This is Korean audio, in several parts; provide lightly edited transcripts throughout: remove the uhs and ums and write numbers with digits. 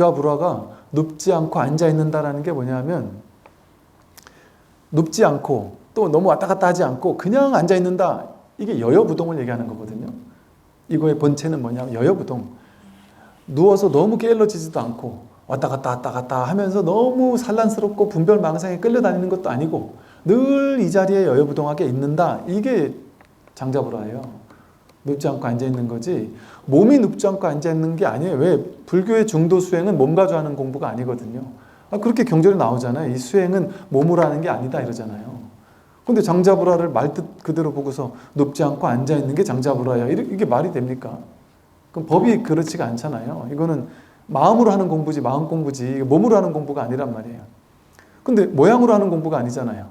장좌불화가 눕지 않고 앉아있는다라는 게 뭐냐면, 눕지 않고 또 너무 왔다 갔다 하지 않고 그냥 앉아있는다. 이게 여여부동을 얘기하는 거거든요. 이거의 본체는 뭐냐면 여여부동. 누워서 너무 게을러지지도 않고 왔다 갔다 하면서 너무 산란스럽고 분별망상에 끌려다니는 것도 아니고 늘 이 자리에 여여부동하게 있는다. 이게 장좌불화예요. 눕지 않고 앉아있는 거지 몸이 눕지 않고 앉아있는 게 아니에요. 왜? 불교의 중도 수행은 몸 가지고 하는 공부가 아니거든요. 그렇게 경전에 나오잖아요. 이 수행은 몸으로 하는 게 아니다 이러잖아요. 근데 장좌불화를 말뜻 그대로 보고서 눕지 않고 앉아있는 게 장좌불화야. 이게 말이 됩니까? 그럼 법이 그렇지가 않잖아요. 이거는 마음으로 하는 공부지, 마음 공부지, 몸으로 하는 공부가 아니란 말이에요. 근데 모양으로 하는 공부가 아니잖아요.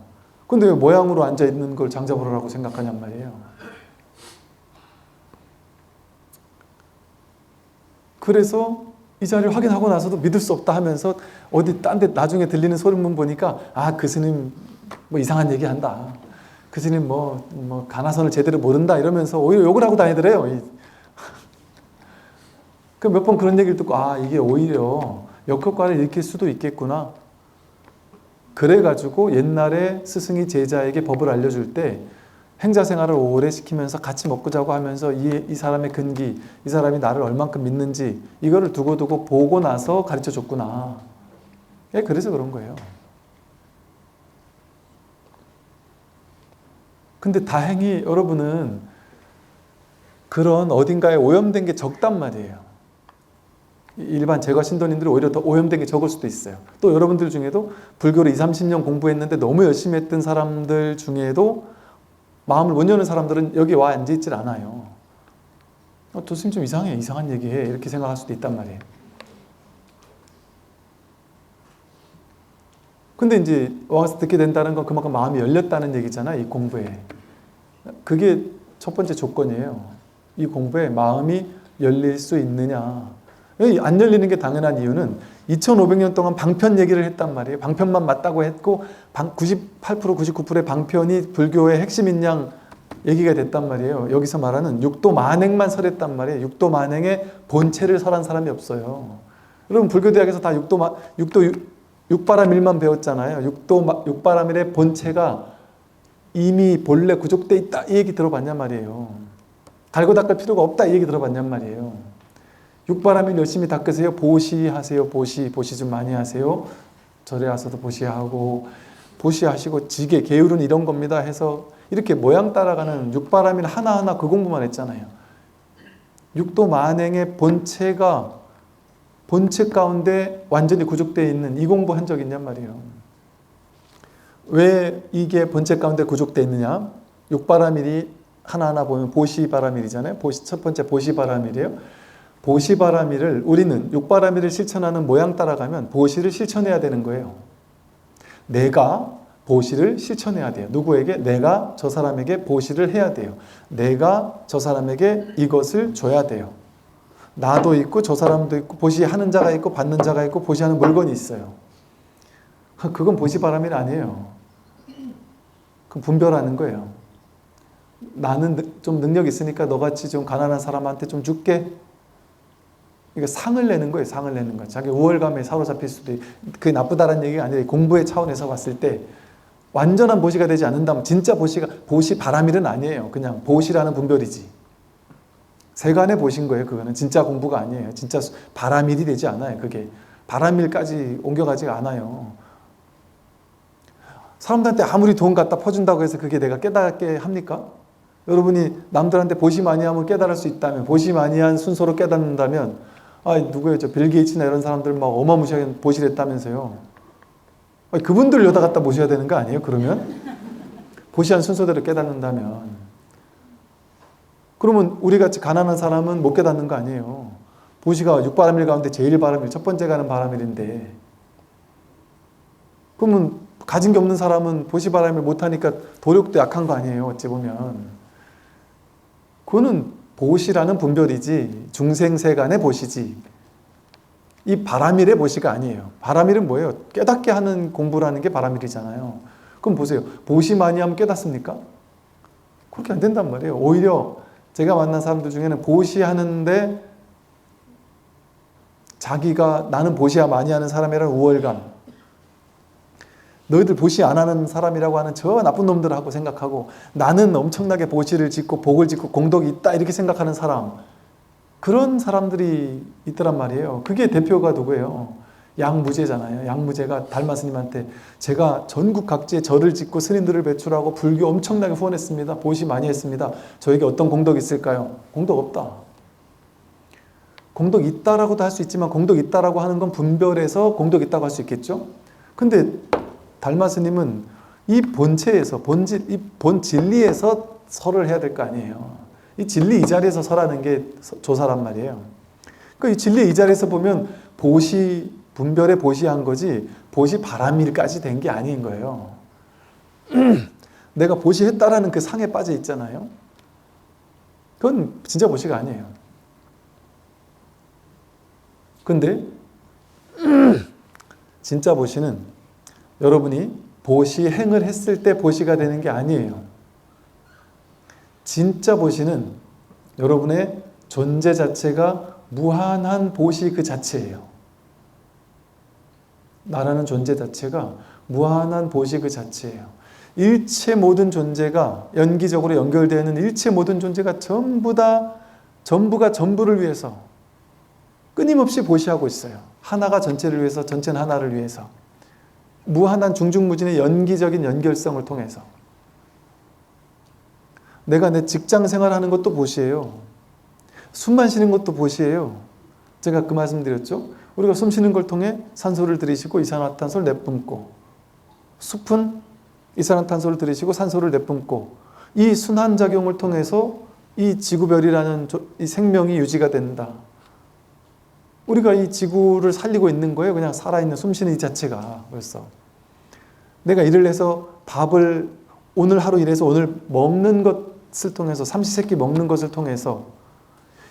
근데 왜 모양으로 앉아있는 걸 장좌불화라고 생각하냔 말이에요. 그래서 이 자리를 확인하고 나서도 믿을 수 없다 하면서 어디 딴 데 나중에 들리는 소리문 보니까 그 스님 뭐 이상한 얘기 한다. 그 스님 뭐 가나선을 제대로 모른다 이러면서 오히려 욕을 하고 다니더래요. 그 몇 번 그런 얘기를 듣고 이게 오히려 역효과를 일으킬 수도 있겠구나. 그래가지고 옛날에 스승이 제자에게 법을 알려줄 때 행자생활을 오래 시키면서 같이 먹고 자고 하면서 이 사람의 근기, 이 사람이 나를 얼만큼 믿는지 이거를 두고두고 보고 나서 가르쳐 줬구나. 그래서 그런 거예요. 근데 다행히 여러분은 그런 어딘가에 오염된 게 적단 말이에요. 일반 제과 신도님들이 오히려 더 오염된 게 적을 수도 있어요. 또 여러분들 중에도 불교를 20-30년 공부했는데 너무 열심히 했던 사람들 중에도 마음을 못 여는 사람들은 여기 와 앉아있질 않아요. 교수님 좀 이상해, 이상한 얘기해 이렇게 생각할 수도 있단 말이에요. 근데 이제 와서 듣게 된다는 건 그만큼 마음이 열렸다는 얘기잖아요. 이 공부에. 그게 첫 번째 조건이에요. 이 공부에 마음이 열릴 수 있느냐. 안 열리는 게 당연한 이유는 2500년 동안 방편 얘기를 했단 말이에요. 방편만 맞다고 했고 98% 99%의 방편이 불교의 핵심인 양 얘기가 됐단 말이에요. 여기서 말하는 육도 만행만 설했단 말이에요. 육도 만행의 본체를 설한 사람이 없어요. 여러분 불교대학에서 다 육바람일만 배웠잖아요. 육바람일의 본체가 이미 본래 구족돼 있다 이 얘기 들어봤냔 말이에요. 달고 닦을 필요가 없다 이 얘기 들어봤냔 말이에요. 육바람일 열심히 닦으세요. 보시하세요. 보시 좀 많이 하세요. 절에 와서도 보시하고 보시하시고 지게 게으른 이런 겁니다 해서 이렇게 모양 따라가는 육바람일 하나하나 그 공부만 했잖아요. 육도 만행의 본체 가운데 완전히 구족되어 있는 이 공부 한 적 있냔 말이에요. 왜 이게 본체 가운데 구족되어 있느냐? 육바람일이 하나하나 보면 보시바람일이잖아요. 첫 번째 보시바람일이에요. 보시바라미를 우리는 육바라미를 실천하는 모양 따라가면 보시를 실천해야 되는 거예요. 내가 보시를 실천해야 돼요. 누구에게? 내가 저 사람에게 보시를 해야 돼요. 내가 저 사람에게 이것을 줘야 돼요. 나도 있고 저 사람도 있고 보시하는 자가 있고 받는 자가 있고 보시하는 물건이 있어요. 그건 보시바라밀 아니에요. 그건 분별하는 거예요. 나는 좀 능력 있으니까 너같이 좀 가난한 사람한테 좀 줄게. 이거 상을 내는 거예요. 상을 내는 거. 자기 우월감에 사로잡힐 수도 있고 그게 나쁘다는 얘기가 아니라 공부의 차원에서 봤을 때 완전한 보시가 되지 않는다면 진짜 보시 바라밀은 아니에요. 그냥 보시라는 분별이지. 세간의 보신 거예요. 그거는 진짜 공부가 아니에요. 진짜 바라밀이 되지 않아요. 그게 바라밀까지 옮겨가지가 않아요. 사람들한테 아무리 돈 갖다 퍼준다고 해서 그게 내가 깨닫게 합니까? 여러분이 남들한테 보시 많이 하면 깨달을 수 있다면 보시 많이 한 순서로 깨닫는다면 누구예요? 저 빌 게이츠나 이런 사람들 막 어마무시하게 보시를 했다면서요. 그분들 여다 갖다 모셔야 되는 거 아니에요? 그러면? 보시한 순서대로 깨닫는다면. 그러면 우리같이 가난한 사람은 못 깨닫는 거 아니에요? 보시가 육바라밀 가운데 제일 바라밀, 첫 번째 가는 바라밀인데 그러면 가진 게 없는 사람은 보시바라밀 못하니까 도력도 약한 거 아니에요? 어찌 보면. 그거는 보시라는 분별이지 중생세간의 보시지 이 바라밀의 보시가 아니에요. 바라밀은 뭐예요? 깨닫게 하는 공부라는 게 바라밀이잖아요. 그럼 보세요. 보시 많이 하면 깨닫습니까? 그렇게 안 된단 말이에요. 오히려 제가 만난 사람들 중에는 보시하는데 자기가 나는 보시야 많이 하는 사람이라는 우월감, 너희들 보시 안 하는 사람이라고 하는 저 나쁜 놈들하고 생각하고 나는 엄청나게 보시를 짓고 복을 짓고 공덕이 있다 이렇게 생각하는 사람, 그런 사람들이 있더란 말이에요. 그게 대표가 누구예요? 양무제잖아요. 양무제가 달마 스님한테 제가 전국 각지에 절을 짓고 스님들을 배출하고 불교 엄청나게 후원했습니다. 보시 많이 했습니다. 저에게 어떤 공덕이 있을까요? 공덕 없다. 공덕 있다라고도 할 수 있지만 공덕 있다라고 하는 건 분별해서 공덕 있다고 할 수 있겠죠? 근데 달마 스님은 이 본체에서 이 본 진리에서 설을 해야 될 거 아니에요. 이 진리 이 자리에서 설하는 게 조사란 말이에요. 그러니까 이 진리 이 자리에서 보면 보시 분별에 보시한 거지 보시 바람일까지 된 게 아닌 거예요. 내가 보시했다라는 그 상에 빠져 있잖아요. 그건 진짜 보시가 아니에요. 근데 진짜 보시는 여러분이 보시 행을 했을 때 보시가 되는 게 아니에요. 진짜 보시는 여러분의 존재 자체가 무한한 보시 그 자체예요. 나라는 존재 자체가 무한한 보시 그 자체예요. 일체 모든 존재가 연기적으로 연결되어 있는 일체 모든 존재가 전부가 전부를 위해서 끊임없이 보시하고 있어요. 하나가 전체를 위해서, 전체는 하나를 위해서. 무한한 중중무진의 연기적인 연결성을 통해서. 내가 내 직장 생활하는 것도 보시예요. 숨만 쉬는 것도 보시예요. 제가 그 말씀 드렸죠. 우리가 숨 쉬는 걸 통해 산소를 들이쉬고 이산화탄소를 내뿜고, 숲은 이산화탄소를 들이쉬고 산소를 내뿜고, 이 순환작용을 통해서 이 지구별이라는 이 생명이 유지가 된다. 우리가 이 지구를 살리고 있는 거예요. 그냥 살아있는 숨쉬는 이 자체가. 벌써 내가 일을 해서 밥을 오늘 하루 일해서 오늘 먹는 것을 통해서 삼시세끼 먹는 것을 통해서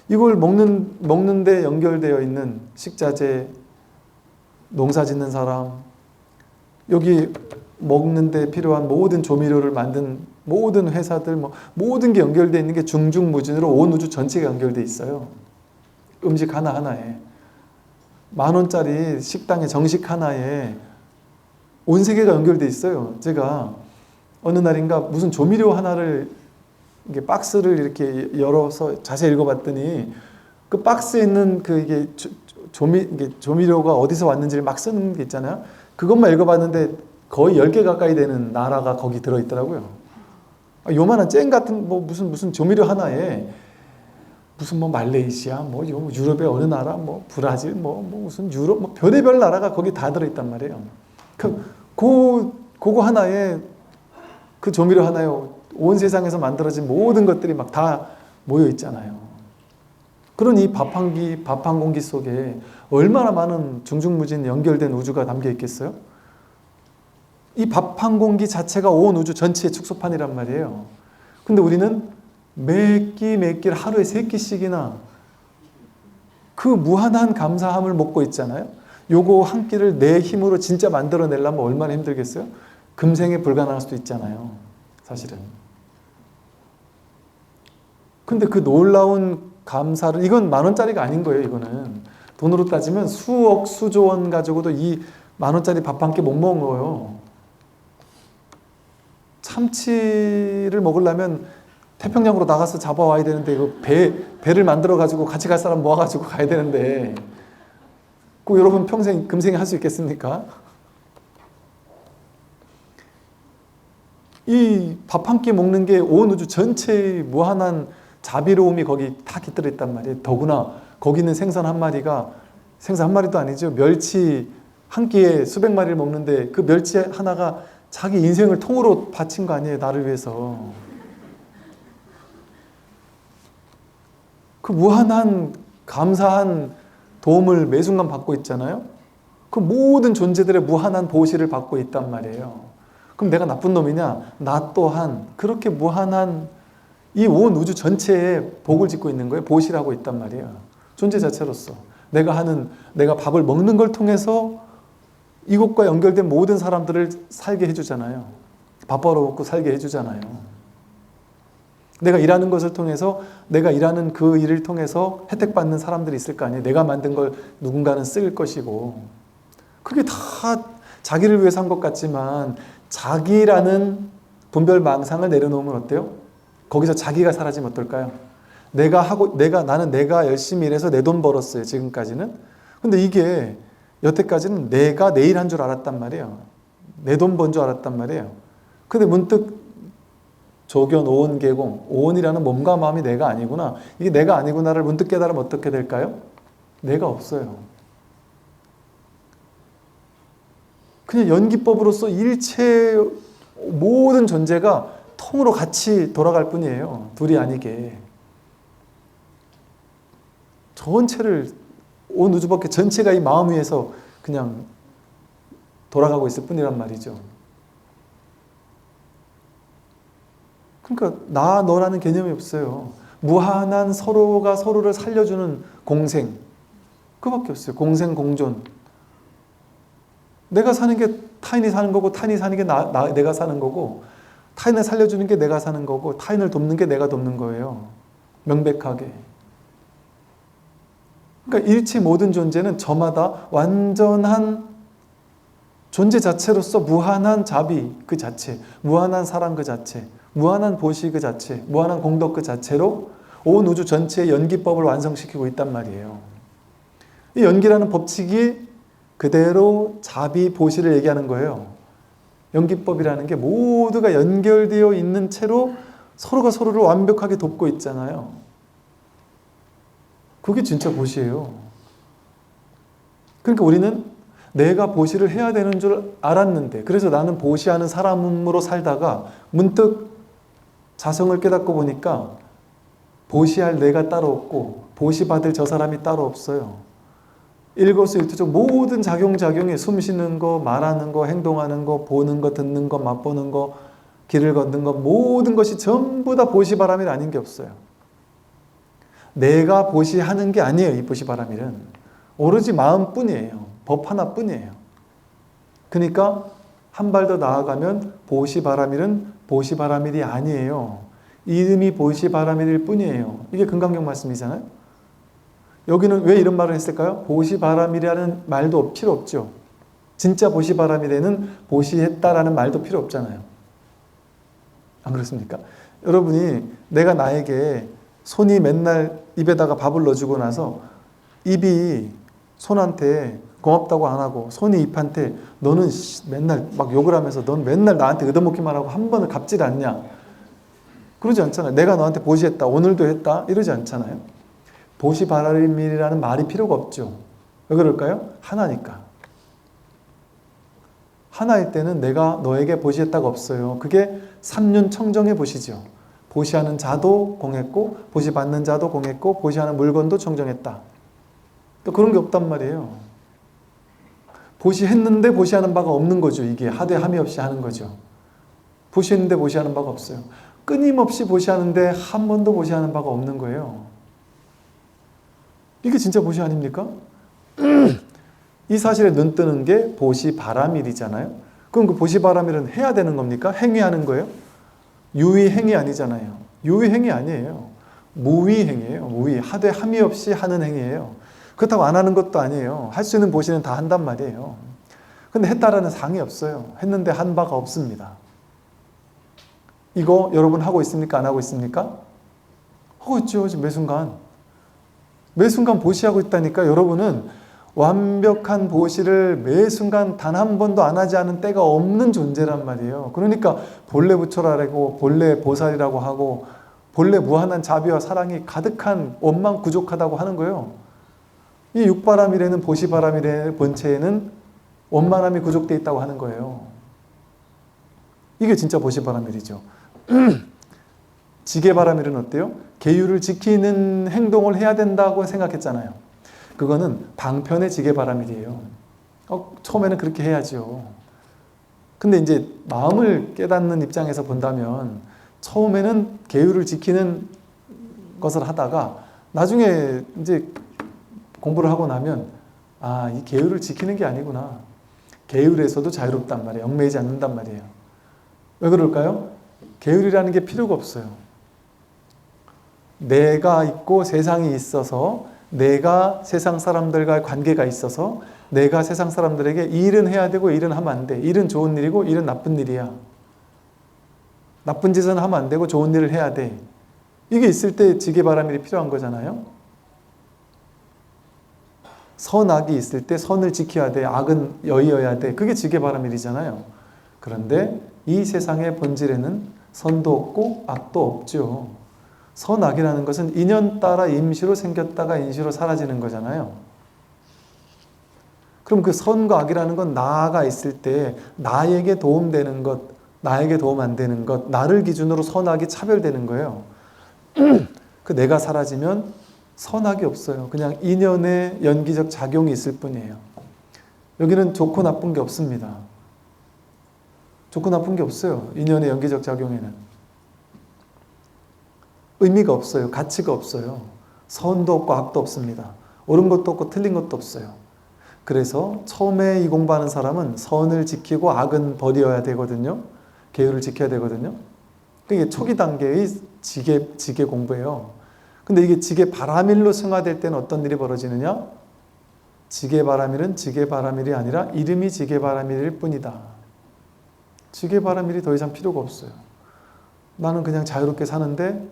이걸 먹는데 연결되어 있는 식자재, 농사 짓는 사람, 여기 먹는데 필요한 모든 조미료를 만든 모든 회사들, 모든 게 연결되어 있는 게 중중무진으로 온 우주 전체가 연결되어 있어요. 음식 하나하나에. 10,000원짜리 식당의 정식 하나에 온 세계가 연결되어 있어요. 제가 어느 날인가 무슨 조미료 하나를 이게 박스를 이렇게 열어서 자세히 읽어봤더니 그 박스에 있는 그 이게 조미료가 어디서 왔는지를 막 쓰는 게 있잖아요. 그것만 읽어봤는데 거의 10개 가까이 되는 나라가 거기 들어있더라고요. 요만한 잼 같은 무슨 조미료 하나에 무슨 말레이시아, 유럽의 어느 나라, 브라질, 무슨 유럽, 별의별 나라가 거기 다 들어있단 말이에요. 그거 하나에 그 조미료 하나에 온 세상에서 만들어진 모든 것들이 막 다 모여 있잖아요. 그런 이 밥 한 공기 속에 얼마나 많은 중중무진 연결된 우주가 담겨 있겠어요? 이 밥 한 공기 자체가 온 우주 전체의 축소판이란 말이에요. 근데 우리는 몇 끼 하루에 3끼씩이나 그 무한한 감사함을 먹고 있잖아요. 요거 한 끼를 내 힘으로 진짜 만들어내려면 얼마나 힘들겠어요? 금생에 불가능할 수도 있잖아요. 사실은. 근데 그 놀라운 감사를, 이건 10,000원짜리가 아닌 거예요. 이거는 돈으로 따지면 수억 수조 원 가지고도 이 10,000원짜리 밥 한 끼 못 먹어요. 참치를 먹으려면 태평양으로 나가서 잡아와야 되는데 이거 배를 만들어 가지고 같이 갈 사람 모아가지고 가야 되는데 꼭 여러분 평생 금생에 할 수 있겠습니까? 이 밥 한 끼 먹는 게 온 우주 전체의 무한한 자비로움이 거기 다 깃들어 있단 말이에요. 더구나 거기 있는 생선 한 마리도 아니죠. 멸치 한 끼에 수백 마리를 먹는데 그 멸치 하나가 자기 인생을 통으로 바친 거 아니에요. 나를 위해서. 그 무한한 감사한 도움을 매 순간 받고 있잖아요. 그 모든 존재들의 무한한 보시를 받고 있단 말이에요. 그럼 내가 나쁜 놈이냐? 나 또한 그렇게 무한한 이 온 우주 전체에 복을 짓고 있는 거예요. 보시라고 있단 말이에요. 존재 자체로서. 내가 밥을 먹는 걸 통해서 이것과 연결된 모든 사람들을 살게 해주잖아요. 밥 벌어먹고 살게 해주잖아요. 내가 일하는 것을 통해서 내가 일하는 그 일을 통해서 혜택받는 사람들이 있을 거 아니에요. 내가 만든 걸 누군가는 쓸 것이고 그게 다 자기를 위해서 한 것 같지만 자기라는 분별망상을 내려놓으면 어때요? 거기서 자기가 사라지면 어떨까요? 나는 내가 열심히 일해서 내 돈 벌었어요. 지금까지는. 근데 이게 여태까지는 내가 내 일 한 줄 알았단 말이에요. 내 돈 번 줄 알았단 말이에요. 근데 문득 조견, 오온, 계공, 오온이라는 몸과 마음이 내가 아니구나. 이게 내가 아니구나를 문득 깨달으면 어떻게 될까요? 내가 없어요. 그냥 연기법으로서 일체 모든 존재가 통으로 같이 돌아갈 뿐이에요. 둘이 아니게. 전체를 온 우주밖에 전체가 이 마음 위에서 그냥 돌아가고 있을 뿐이란 말이죠. 그러니까 나 너라는 개념이 없어요. 무한한 서로가 서로를 살려주는 공생, 그밖에 없어요. 공생 공존. 내가 사는 게 타인이 사는 거고 타인이 사는 게 내가 사는 거고 타인을 살려주는 게 내가 사는 거고 타인을 돕는 게 내가 돕는 거예요. 명백하게. 그러니까 일체 모든 존재는 저마다 완전한 존재 자체로서 무한한 자비 그 자체, 무한한 사랑 그 자체, 무한한 보시 그 자체, 무한한 공덕 그 자체로 온 우주 전체의 연기법을 완성시키고 있단 말이에요. 이 연기라는 법칙이 그대로 자비, 보시를 얘기하는 거예요. 연기법이라는 게 모두가 연결되어 있는 채로 서로가 서로를 완벽하게 돕고 있잖아요. 그게 진짜 보시예요. 그러니까 우리는 내가 보시를 해야 되는 줄 알았는데 그래서 나는 보시하는 사람으로 살다가 문득 자성을 깨닫고 보니까 보시할 내가 따로 없고 보시받을 저 사람이 따로 없어요. 일거수일투족 모든 작용에 숨 쉬는 거, 말하는 거, 행동하는 거, 보는 거, 듣는 거, 맛보는 거, 길을 걷는 거 모든 것이 전부 다 보시바람일 아닌 게 없어요. 내가 보시하는 게 아니에요. 이 보시바람일은. 오로지 마음뿐이에요. 법 하나뿐이에요. 그러니까 한 발 더 나아가면 보시바람일은 보시바람일이 아니에요. 이름이 보시바람일일 뿐이에요. 이게 금강경 말씀이잖아요. 여기는 왜 이런 말을 했을까요? 보시바람이라는 말도 필요 없죠. 진짜 보시바람이라는 보시했다라는 말도 필요 없잖아요. 안 그렇습니까? 여러분이 내가 나에게 손이 맨날 입에다가 밥을 넣어주고 나서 입이 손한테 고맙다고 안 하고 손이 입한테 너는 맨날 막 욕을 하면서 넌 맨날 나한테 얻어먹기만 하고 한 번을 갚질 않냐? 그러지 않잖아요. 내가 너한테 보시했다. 오늘도 했다. 이러지 않잖아요. 보시바람일이라는 말이 필요가 없죠. 왜 그럴까요? 하나니까. 하나일 때는 내가 너에게 보시했다가 없어요. 그게 삼륜청정의 보시죠. 보시하는 자도 공했고 보시받는 자도 공했고 보시하는 물건도 청정했다. 또 그런 게 없단 말이에요. 보시했는데 보시하는 바가 없는 거죠. 이게 하되 함이 없이 하는 거죠. 보시했는데 보시하는 바가 없어요. 끊임없이 보시하는데 한 번도 보시하는 바가 없는 거예요. 이게 진짜 보시 아닙니까? 이 사실에 눈 뜨는 게 보시바람일이잖아요. 그럼 그 보시바람일은 해야 되는 겁니까? 행위하는 거예요? 유의행위 아니잖아요. 유의행위 아니에요. 무의행위예요. 무의. 하되 함이 없이 하는 행위예요. 그렇다고 안 하는 것도 아니에요. 할 수 있는 보시는 다 한단 말이에요. 근데 했다라는 상이 없어요. 했는데 한 바가 없습니다. 이거 여러분 하고 있습니까? 안 하고 있습니까? 하고 있죠. 지금 매 순간. 매 순간 보시하고 있다니까. 여러분은 완벽한 보시를 매 순간 단 한 번도 안 하지 않은 때가 없는 존재란 말이에요. 그러니까 본래 부처라고 본래 보살이라고 하고 본래 무한한 자비와 사랑이 가득한 원망구족하다고 하는 거예요. 이 육바람일에는 보시바람일의 본체에는 원만함이 구족되어 있다고 하는 거예요. 이게 진짜 보시바람일이죠. 지게바람일은 어때요? 계율을 지키는 행동을 해야 된다고 생각했잖아요. 그거는 방편의 지게바람일이에요. 처음에는 그렇게 해야죠. 근데 이제 마음을 깨닫는 입장에서 본다면 처음에는 계율을 지키는 것을 하다가 나중에 이제 공부를 하고 나면 아, 이 계율을 지키는 게 아니구나. 계율에서도 자유롭단 말이에요. 얽매이지 않는단 말이에요. 왜 그럴까요? 계율이라는 게 필요가 없어요. 내가 있고 세상이 있어서 내가 세상 사람들과의 관계가 있어서 내가 세상 사람들에게 이 일은 해야 되고 이 일은 하면 안 돼. 이 일은 좋은 일이고 이 일은 나쁜 일이야. 나쁜 짓은 하면 안 되고 좋은 일을 해야 돼. 이게 있을 때 지게바라밀이 필요한 거잖아요. 선악이 있을 때 선을 지켜야 돼. 악은 여의어야 돼. 그게 지게바라밀이잖아요. 그런데 이 세상의 본질에는 선도 없고 악도 없죠. 선악이라는 것은 인연 따라 임시로 생겼다가 인시로 사라지는 거잖아요. 그럼 그 선과 악이라는 건 나가 있을 때 나에게 도움되는 것, 나에게 도움 안 되는 것, 나를 기준으로 선악이 차별되는 거예요. 그 내가 사라지면 선악이 없어요. 그냥 인연의 연기적 작용이 있을 뿐이에요. 여기는 좋고 나쁜 게 없습니다. 좋고 나쁜 게 없어요. 인연의 연기적 작용에는. 의미가 없어요. 가치가 없어요. 선도 없고 악도 없습니다. 옳은 것도 없고 틀린 것도 없어요. 그래서 처음에 이 공부하는 사람은 선을 지키고 악은 버려야 되거든요. 계율을 지켜야 되거든요. 그게 초기 단계의 지게 공부예요. 근데 이게 지게바라밀로 승화될 때는 어떤 일이 벌어지느냐? 지게바라밀은 지게바라밀이 아니라 이름이 지게바라밀일 뿐이다. 지게바라밀이 더 이상 필요가 없어요. 나는 그냥 자유롭게 사는데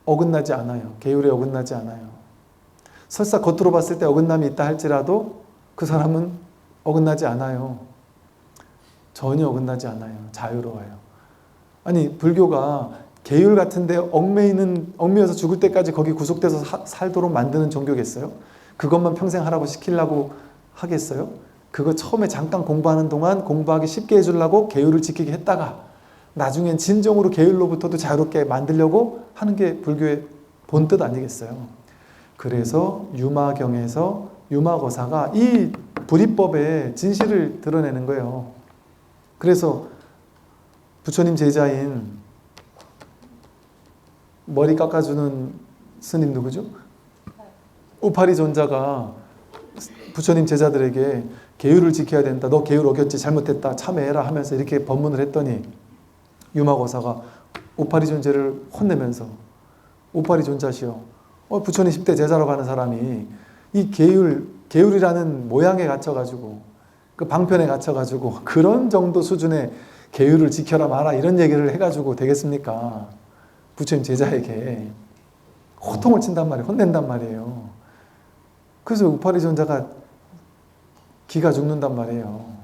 어긋나지 않아요. 계율에 어긋나지 않아요. 설사 겉으로 봤을 때 어긋남이 있다 할지라도 그 사람은 어긋나지 않아요. 전혀 어긋나지 않아요. 자유로워요. 아니 불교가 계율 같은데 얽매여서 죽을 때까지 거기 구속돼서 살도록 만드는 종교겠어요? 그것만 평생 하라고 시키려고 하겠어요? 그거 처음에 잠깐 공부하는 동안 공부하기 쉽게 해주려고 계율을 지키게 했다가 나중엔 진정으로 계율로부터도 자유롭게 만들려고 하는 게 불교의 본뜻 아니겠어요? 그래서 유마경에서 유마거사가 이 불이법의 진실을 드러내는 거예요. 그래서 부처님 제자인 머리 깎아주는 스님 누구죠? 우파리존자가 부처님 제자들에게 계율을 지켜야 된다. 너 계율 어겼지? 잘못했다. 참회해라 하면서 이렇게 법문을 했더니 유마거사가 우파리존자를 혼내면서 우파리존자시여 부처님 10대 제자로 가는 사람이 이 계율이라는 모양에 갇혀가지고 그 방편에 갇혀가지고 그런 정도 수준의 계율을 지켜라 마라 이런 얘기를 해가지고 되겠습니까? 부처님 제자에게 호통을 친단 말이에요. 혼낸단 말이에요. 그래서 우파리존자가 기가 죽는단 말이에요.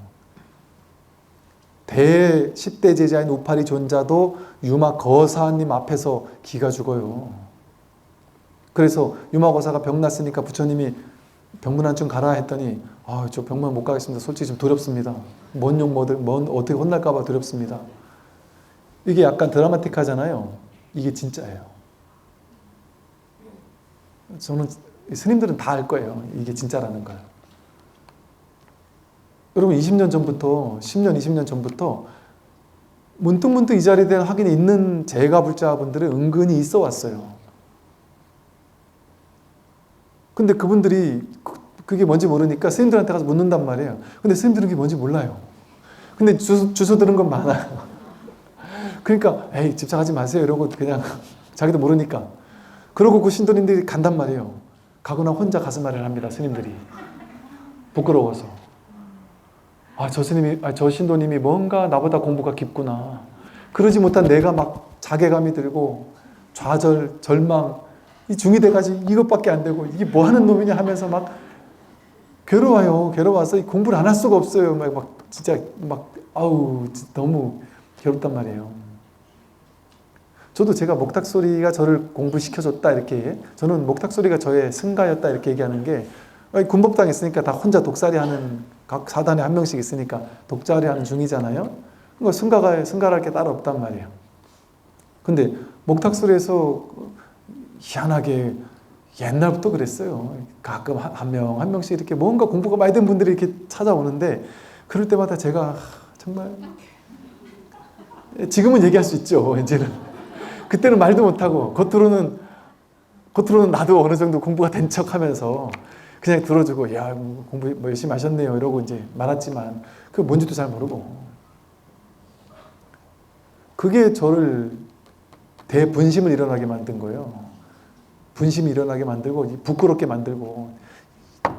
대 10대 제자인 우파리존자도 유마거사님 앞에서 기가 죽어요. 그래서 유마거사가 병났으니까 부처님이 병문안 좀 가라 했더니 저 병문 못 가겠습니다. 솔직히 좀 두렵습니다. 뭔 어떻게 혼날까 봐 두렵습니다. 이게 약간 드라마틱하잖아요. 이게 진짜예요. 저는 스님들은 다 알 거예요. 이게 진짜라는 걸. 여러분 20년 전부터 10년, 20년 전부터 문득문득 이 자리에 대한 확인이 있는 재가불자분들은 은근히 있어 왔어요. 근데 그분들이 그게 뭔지 모르니까 스님들한테 가서 묻는단 말이에요. 근데 스님들은 그게 뭔지 몰라요. 근데 주소 들은 건 많아요. 그러니까 에이 집착하지 마세요 이러고 그냥 자기도 모르니까 그러고 그 신도님들이 간단 말이에요. 가거나 혼자 가슴앓이를 합니다. 스님들이 부끄러워서 저 신도님이 뭔가 나보다 공부가 깊구나. 그러지 못한 내가 막 자괴감이 들고 좌절, 절망 이 중이 돼가지고 이것밖에 안 되고 이게 뭐 하는 놈이냐 하면서 막 괴로워서 공부를 안 할 수가 없어요. 진짜 너무 괴롭단 말이에요. 저도 제가 목탁소리가 저를 공부시켜줬다 이렇게 저는 목탁소리가 저의 승가였다 이렇게 얘기하는 게 군법당 있으니까 다 혼자 독살이 하는 각 사단에 한 명씩 있으니까 독살이 하는 중이잖아요. 그러니까 승가랄 게 따로 없단 말이에요. 근데 목탁소리에서 희한하게 옛날부터 그랬어요. 가끔 한 명씩 이렇게 뭔가 공부가 많이 된 분들이 이렇게 찾아오는데 그럴 때마다 제가 정말 지금은 얘기할 수 있죠. 이제는 그때는 말도 못하고 겉으로는 나도 어느 정도 공부가 된 척하면서 그냥 들어주고 야 공부 열심히 하셨네요 이러고 이제 말았지만 그게 뭔지도 잘 모르고 그게 저를 대분심을 일어나게 만든 거예요. 분심이 일어나게 만들고 부끄럽게 만들고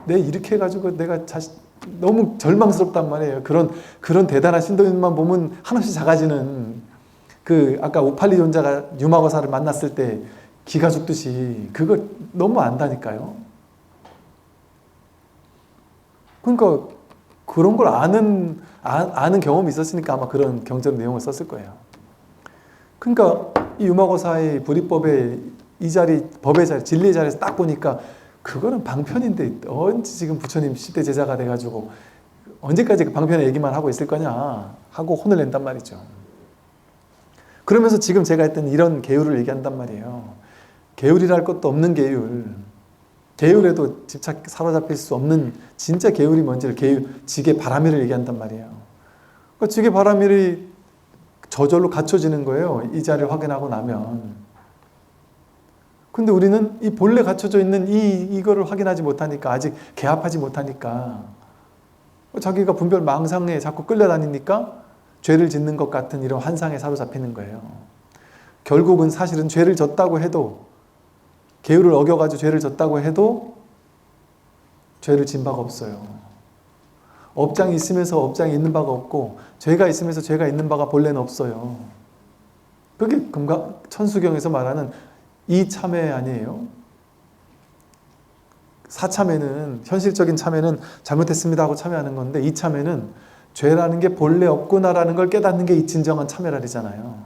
내 이렇게 해가지고 내가 너무 절망스럽단 말이에요. 그런 대단한 신도님만 보면 한없이 작아지는 아까 오팔리존자가 유마거사를 만났을 때 기가 죽듯이 그걸 너무 안다니까요. 그러니까 그런 걸 아는 경험이 있었으니까 아마 그런 경전 내용을 썼을 거예요. 그러니까 이 유마거사의 불이법의 이 자리, 법의 자리, 진리의 자리에서 딱 보니까 그거는 방편인데 언제 지금 부처님 10대 제자가 돼가지고 언제까지 그 방편의 얘기만 하고 있을 거냐 하고 혼을 낸단 말이죠. 그러면서 지금 제가 했던 이런 계율을 얘기한단 말이에요. 계율이랄 것도 없는 계율. 계율에도 사로잡힐 수 없는 진짜 계율이 뭔지를 지게 바라미를 얘기한단 말이에요. 그러니까 지게 바라미를 저절로 갖춰지는 거예요. 이 자리를 확인하고 나면. 근데 우리는 이 본래 갖춰져 있는 이거를 확인하지 못하니까, 아직 개합하지 못하니까, 자기가 분별 망상에 자꾸 끌려다니니까 죄를 짓는 것 같은 이런 환상에 사로잡히는 거예요. 결국은 사실은 죄를 졌다고 해도, 계율을 어겨가지고 죄를 졌다고 해도 죄를 진 바가 없어요. 업장이 있으면서 업장이 있는 바가 없고, 죄가 있으면서 죄가 있는 바가 본래는 없어요. 그게 천수경에서 말하는 이참회 아니에요? 사참회는, 현실적인 참회는 잘못했습니다 하고 참회하는 건데, 이참회는 죄라는 게 본래 없구나라는 걸 깨닫는 게 이 진정한 참회라잖아요.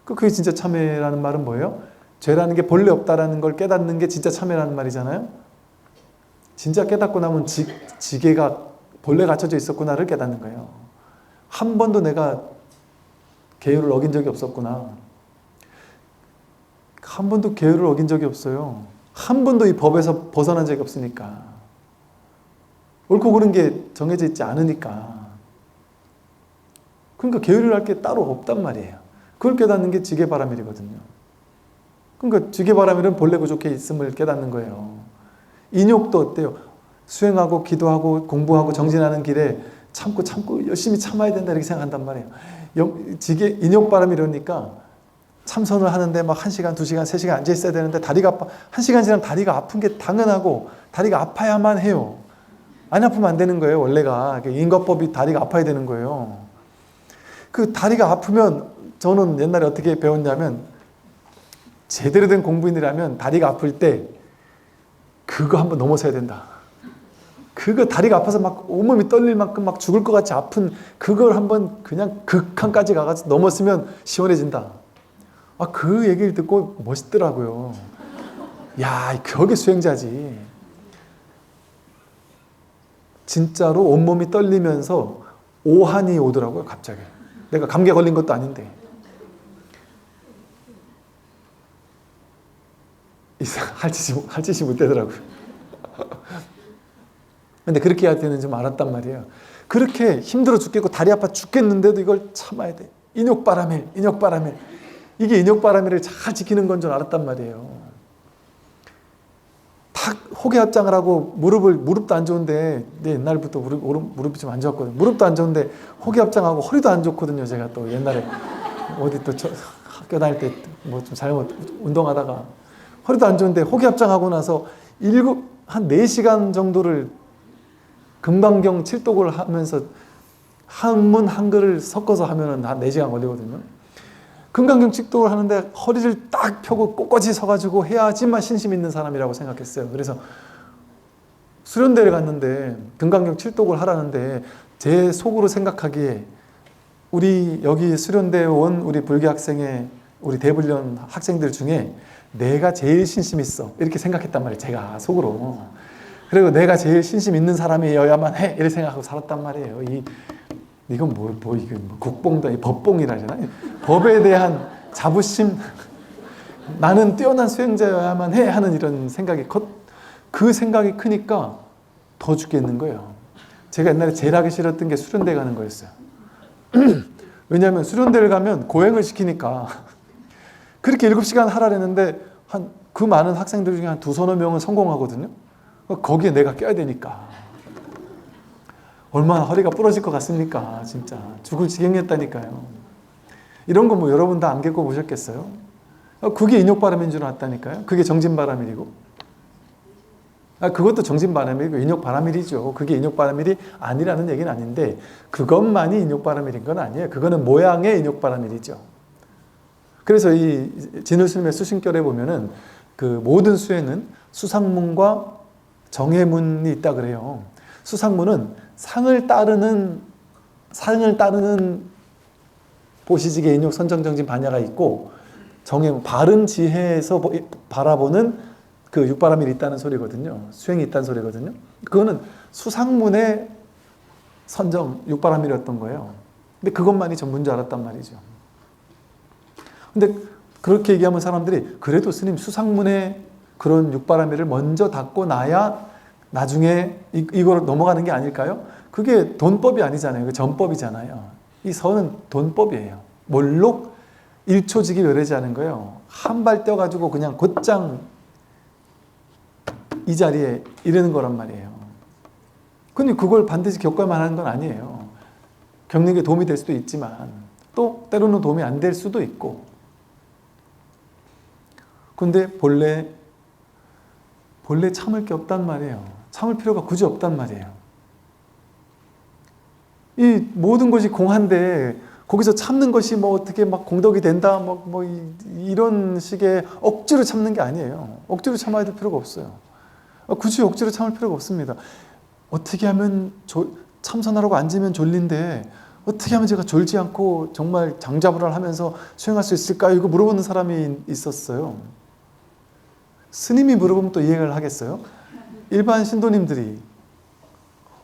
그게 진짜 참회라는 말은 뭐예요? 죄라는 게 본래 없다라는 걸 깨닫는 게 진짜 참회라는 말이잖아요. 진짜 깨닫고 나면 지게가 본래 갖춰져 있었구나를 깨닫는 거예요. 한 번도 내가 계율을 어긴 적이 없었구나. 한 번도 계율을 어긴 적이 없어요. 한 번도 이 법에서 벗어난 적이 없으니까. 옳고 그른 게 정해져 있지 않으니까. 그러니까 계율이랄 게 따로 없단 말이에요. 그걸 깨닫는 게 지게바라밀이거든요. 그러니까 지게바라밀은 본래 구족해 있음을 깨닫는 거예요. 인욕도 어때요? 수행하고 기도하고 공부하고 정진하는 길에 참고 열심히 참아야 된다 이렇게 생각한단 말이에요. 인욕바라밀이니까 참선을 하는데 막 1시간, 2시간, 3시간 앉아 있어야 되는데 다리가 아파. 1시간 지나면 다리가 아픈 게 당연하고 다리가 아파야만 해요. 안 아프면 안 되는 거예요, 원래가. 인과법이 다리가 아파야 되는 거예요. 그 다리가 아프면 저는 옛날에 어떻게 배웠냐면, 제대로 된 공부인이라면 다리가 아플 때 그거 한번 넘어서야 된다. 그거 다리가 아파서 막 온몸이 떨릴 만큼 막 죽을 것 같이 아픈 그걸 한번 그냥 극한까지 가서 넘었으면 시원해진다. 그 얘기를 듣고 멋있더라고요. 야, 그게 수행자지. 진짜로 온몸이 떨리면서 오한이 오더라고요, 갑자기. 내가 감기에 걸린 것도 아닌데. 할 짓이 못 되더라고요. 근데 그렇게 해야 되는지 좀 알았단 말이에요. 그렇게 힘들어 죽겠고 다리 아파 죽겠는데도 이걸 참아야 돼. 인욕바라밀. 이게 인욕바라밀을 잘 지키는 건 줄 알았단 말이에요. 탁 호계합장을 하고 무릎도 안 좋은데, 옛날부터 무릎이 좀 안 좋았거든요. 무릎도 안 좋은데 호계합장하고 허리도 안 좋거든요. 제가 또 옛날에 어디 또 학교 다닐 때 뭐 좀 잘못 운동하다가 허리도 안 좋은데 호계합장하고 나서 한 4시간 정도를 금강경 칠독을 하면서 한문 한글을 섞어서 하면은 한 4시간 걸리거든요. 금강경 칠독을 하는데 허리를 딱 펴고 꼿꼿이 서가지고 해야지만 신심 있는 사람이라고 생각했어요. 그래서 수련대를 갔는데 금강경 칠독을 하라는데 제 속으로 생각하기에 우리 여기 수련대에 온 우리 불교 학생의 우리 대불련 학생들 중에 내가 제일 신심 있어 이렇게 생각했단 말이에요. 제가 속으로. 그리고 내가 제일 신심 있는 사람이어야만 해 이렇게 생각하고 살았단 말이에요. 이건 이게 국뽕다, 법뽕이라잖아. 법에 대한 자부심, 나는 뛰어난 수행자여야만 해 하는 이런 생각이 그 생각이 크니까 더 죽겠는 거예요. 제가 옛날에 제일 하기 싫었던 게 수련대 가는 거였어요. 왜냐하면 수련대를 가면 고행을 시키니까 그렇게 7시간 하라 그랬는데 그 많은 학생들 중에 한 2-3 명은 성공하거든요. 거기에 내가 껴야 되니까 얼마나 허리가 부러질 것 같습니까? 진짜 죽을 지경이었다니까요. 이런 거 뭐 여러분 다 안 겪어보셨겠어요? 그게 인욕바람인 줄 알았다니까요. 그게 정진바람일이고. 그것도 정진바람일이고 인욕바람일이죠. 그게 인욕바람일이 아니라는 얘기는 아닌데 그것만이 인욕바람일인 건 아니에요. 그거는 모양의 인욕바람일이죠. 그래서 이 진울스님의 수신결에 보면은 그 모든 수에는 수상문과 정해문이 있다 그래요. 수상문은 상을 따르는 보시직의 인욕 선정정진 반야가 있고, 정해문 바른 지혜에서 바라보는 그 육바라밀이 있다는 소리거든요. 수행이 있다는 소리거든요. 그거는 수상문의 선정 육바라밀이었던 거예요. 근데 그것만이 전부인 줄 알았단 말이죠. 근데 그렇게 얘기하면 사람들이 그래도 스님 수상문의 그런 육바라밀을 먼저 닦고 나야 나중에 이걸 넘어가는 게 아닐까요? 그게 돈법이 아니잖아요. 그 전법이잖아요. 이 선은 돈법이에요. 몰록 1초직이 외래지 않은 거예요. 한 발 떼어가지고 그냥 곧장 이 자리에 이르는 거란 말이에요. 근데 그걸 반드시 겪어야만 하는 건 아니에요. 겪는 게 도움이 될 수도 있지만 또 때로는 도움이 안 될 수도 있고. 근데 본래 참을 게 없단 말이에요. 참을 필요가 굳이 없단 말이에요. 이 모든 것이 공한데 거기서 참는 것이 뭐 어떻게 막 공덕이 된다 이런 식의 억지로 참는 게 아니에요. 억지로 참아야 될 필요가 없어요. 굳이 억지로 참을 필요가 없습니다. 어떻게 하면 참선하라고 앉으면 졸린데 어떻게 하면 제가 졸지 않고 정말 장자불알 하면서 수행할 수 있을까요? 이거 물어보는 사람이 있었어요. 스님이 물어보면 또 이해를 하겠어요? 일반 신도님들이